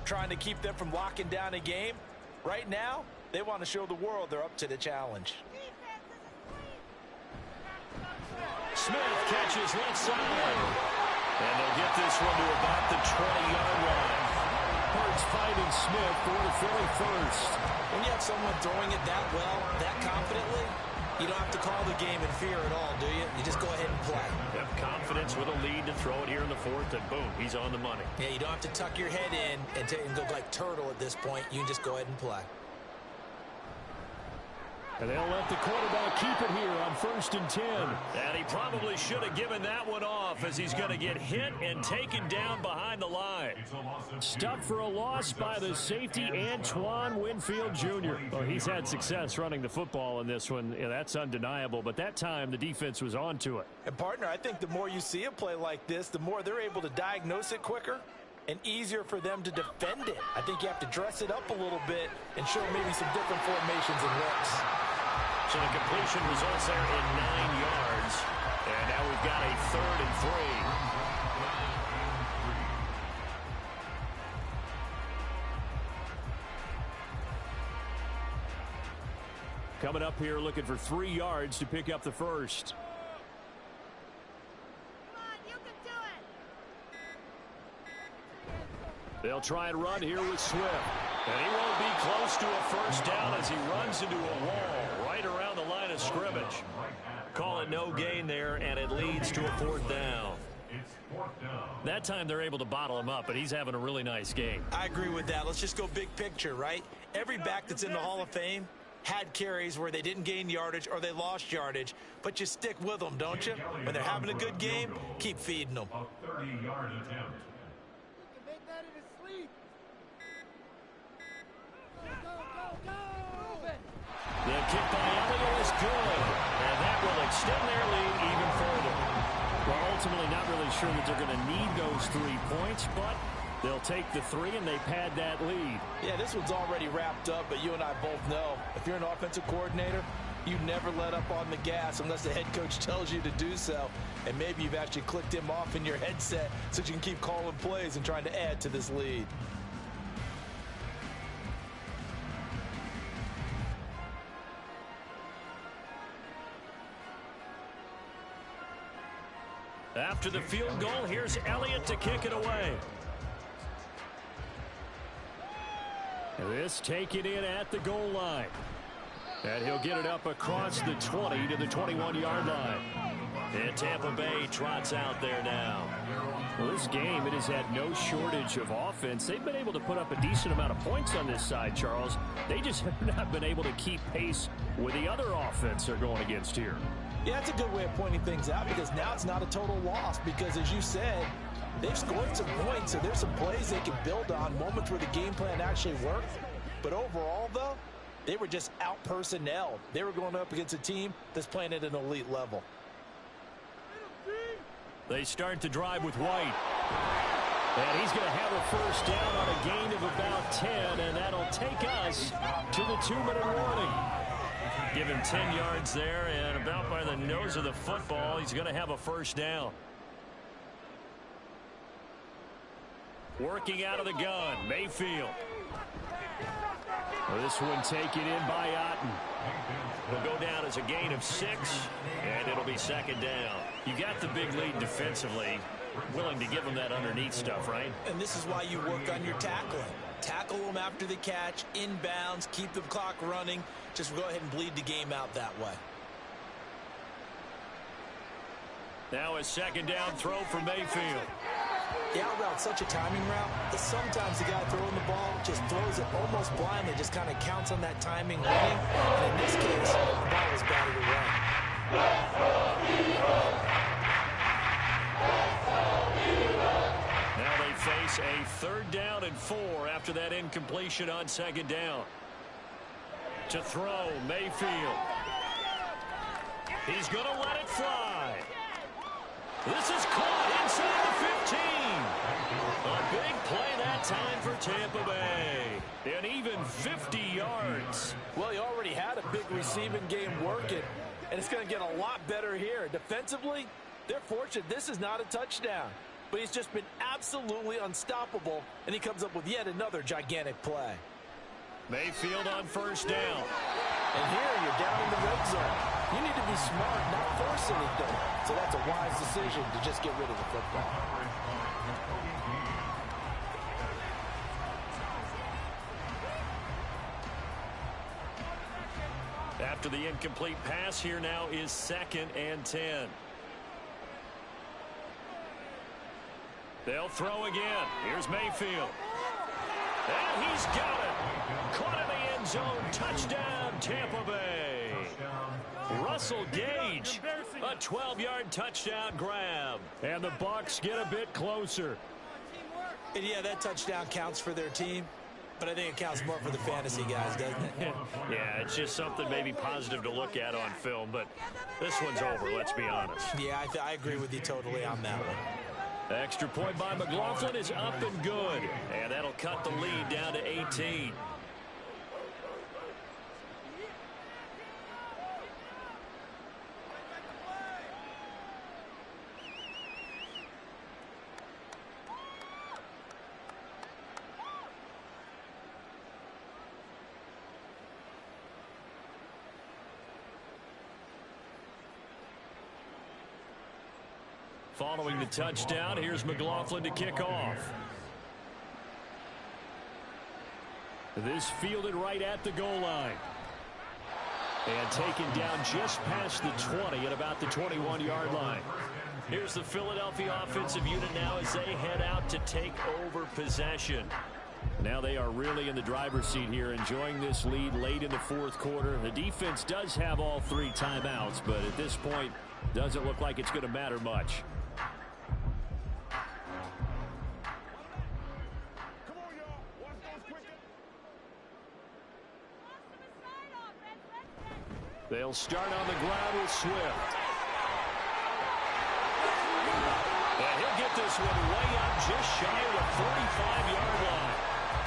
trying to keep them from locking down a game. Right now, they want to show the world they're up to the challenge. Smith catches left side. And they'll get this one to about the 20-yard line. Hurts finding Smith for the Philly first. When you have someone throwing it that well, that confidently, you don't have to call the game in fear at all, do you? You just go ahead and play. You have confidence with a lead to throw it here in the 4th, and boom, he's on the money. Yeah, you don't have to tuck your head in and go like turtle at this point. You can just go ahead and play. And they'll let the quarterback keep it here on 1st and 10. And he probably should have given that one off, as he's going to get hit and taken down behind the line. Stuck for a loss by the safety, Antoine Winfield Jr. Well, he's had success running the football in this one. Yeah, that's undeniable. But that time, the defense was onto it. And, partner, I think the more you see a play like this, the more they're able to diagnose it quicker and easier for them to defend it. I think you have to dress it up a little bit and show maybe some different formations and looks. So the completion results there in 9 yards. And now we've got a 3rd and 3. Coming up here looking for 3 yards to pick up the first. They'll try and run here with Swift. And he won't be close to a first down as he runs into a wall right around the line of scrimmage. Call it no gain there, and it leads to a 4th down. That time they're able to bottle him up, but he's having a really nice game. I agree with that. Let's just go big picture, right? Every back that's in the Hall of Fame had carries where they didn't gain yardage or they lost yardage, but you stick with them, don't you? When they're having a good game, keep feeding them. A 30-yard attempt. The kick by Elliott is good, and that will extend their lead even further. Well, ultimately not really sure that they're going to need those 3 points, but they'll take the 3 and they pad that lead. Yeah, this one's already wrapped up, but you and I both know if you're an offensive coordinator, you never let up on the gas unless the head coach tells you to do so. And maybe you've actually clicked him off in your headset so you can keep calling plays and trying to add to this lead. After the field goal, here's Elliott to kick it away. This taken in at the goal line. And he'll get it up across the 20 to the 21-yard line. And Tampa Bay trots out there now. Well, this game, it has had no shortage of offense. They've been able to put up a decent amount of points on this side, Charles. They just have not been able to keep pace with the other offense they're going against here. Yeah, that's a good way of pointing things out because now it's not a total loss because, as you said, they've scored some points, so there's some plays they can build on, moments where the game plan actually worked. But overall, though, they were just out-personnelled. They were going up against a team that's playing at an elite level. They start to drive with White. And he's going to have a first down on a gain of about 10, and that'll take us to the 2-minute warning. Give him 10 yards there, and about by the nose of the football, he's going to have a first down. Working out of the gun, Mayfield. This one taken in by Otten. Will go down as a gain of 6, and it'll be second down. You got the big lead defensively. Willing to give them that underneath stuff, right? And this is why you work on your tackling. Tackle them after the catch, inbounds, keep the clock running. Just go ahead and bleed the game out that way. Now a second down throw for Mayfield. The out route's such a timing route that sometimes the guy throwing the ball just throws it almost blindly, just kind of counts on that timing winning. And in this case, the ball was batted away. Now they face a 3rd down and 4 after that incompletion on second down. To throw, Mayfield. He's going to let it fly. This is caught inside the 15. A big play that time for Tampa Bay. And even 50 yards. Well, he already had a big receiving game working, and it's going to get a lot better here. Defensively, they're fortunate this is not a touchdown. But he's just been absolutely unstoppable, and he comes up with yet another gigantic play. Mayfield on first down. And here you're down in the red zone. You need to be smart, not force anything. So that's a wise decision to just get rid of the football. After the incomplete pass, here now is 2nd and 10. They'll throw again. Here's Mayfield. And he's got it. Caught in the end zone. Touchdown, Tampa Bay. Russell Gage, a 12-yard touchdown grab. And the Bucs get a bit closer. And yeah, that touchdown counts for their team, but I think it counts more for the fantasy guys, doesn't it? Yeah, it's just something maybe positive to look at on film, but this one's over, let's be honest. Yeah, I agree with you totally on that one. Extra point by McLaughlin is up and good. And that'll cut the lead down to 18. Following the touchdown, here's McLaughlin to kick off. This fielded right at the goal line. And taken down just past the 20 at about the 21-yard line. Here's the Philadelphia offensive unit now as they head out to take over possession. Now they are really in the driver's seat here, enjoying this lead late in the 4th quarter. The defense does have all 3 timeouts, but at this point, doesn't look like it's going to matter much. They'll start on the ground with Swift. And he'll get this one way up just shy of the 45-yard line.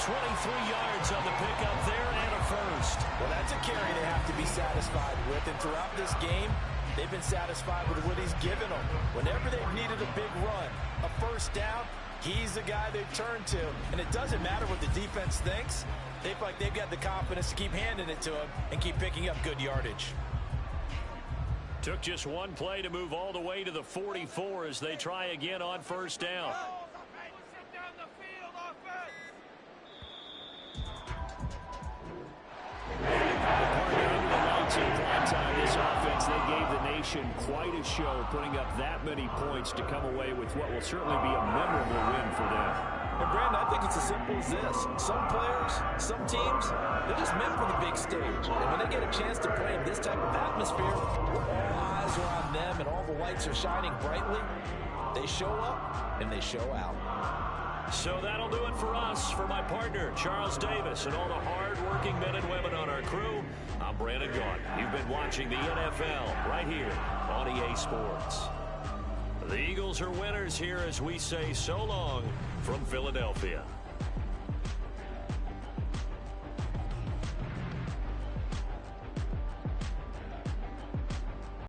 23 yards on the pickup there and a first. Well, that's a carry they have to be satisfied with. And throughout this game, they've been satisfied with what he's given them. Whenever they've needed a big run, a first down, he's the guy they've turned to. And it doesn't matter what the defense thinks. They feel like they've got the confidence to keep handing it to him and keep picking up good yardage. Took just one play to move all the way to the 44 as they try again on first down. This offense, they gave the nation quite a show, putting up that many points to come away with what will certainly be a memorable win for them. And Brandon, I think it's as simple as this. Some players, some teams, they're just meant for the big stage. And when they get a chance to play in this type of atmosphere, where all eyes are on them and all the lights are shining brightly, they show up and they show out. So that'll do it for us. For my partner, Charles Davis, and all the hard-working men and women on our crew, I'm Brandon Gaudin. You've been watching the NFL right here on EA Sports. The Eagles are winners here as we say so long from Philadelphia.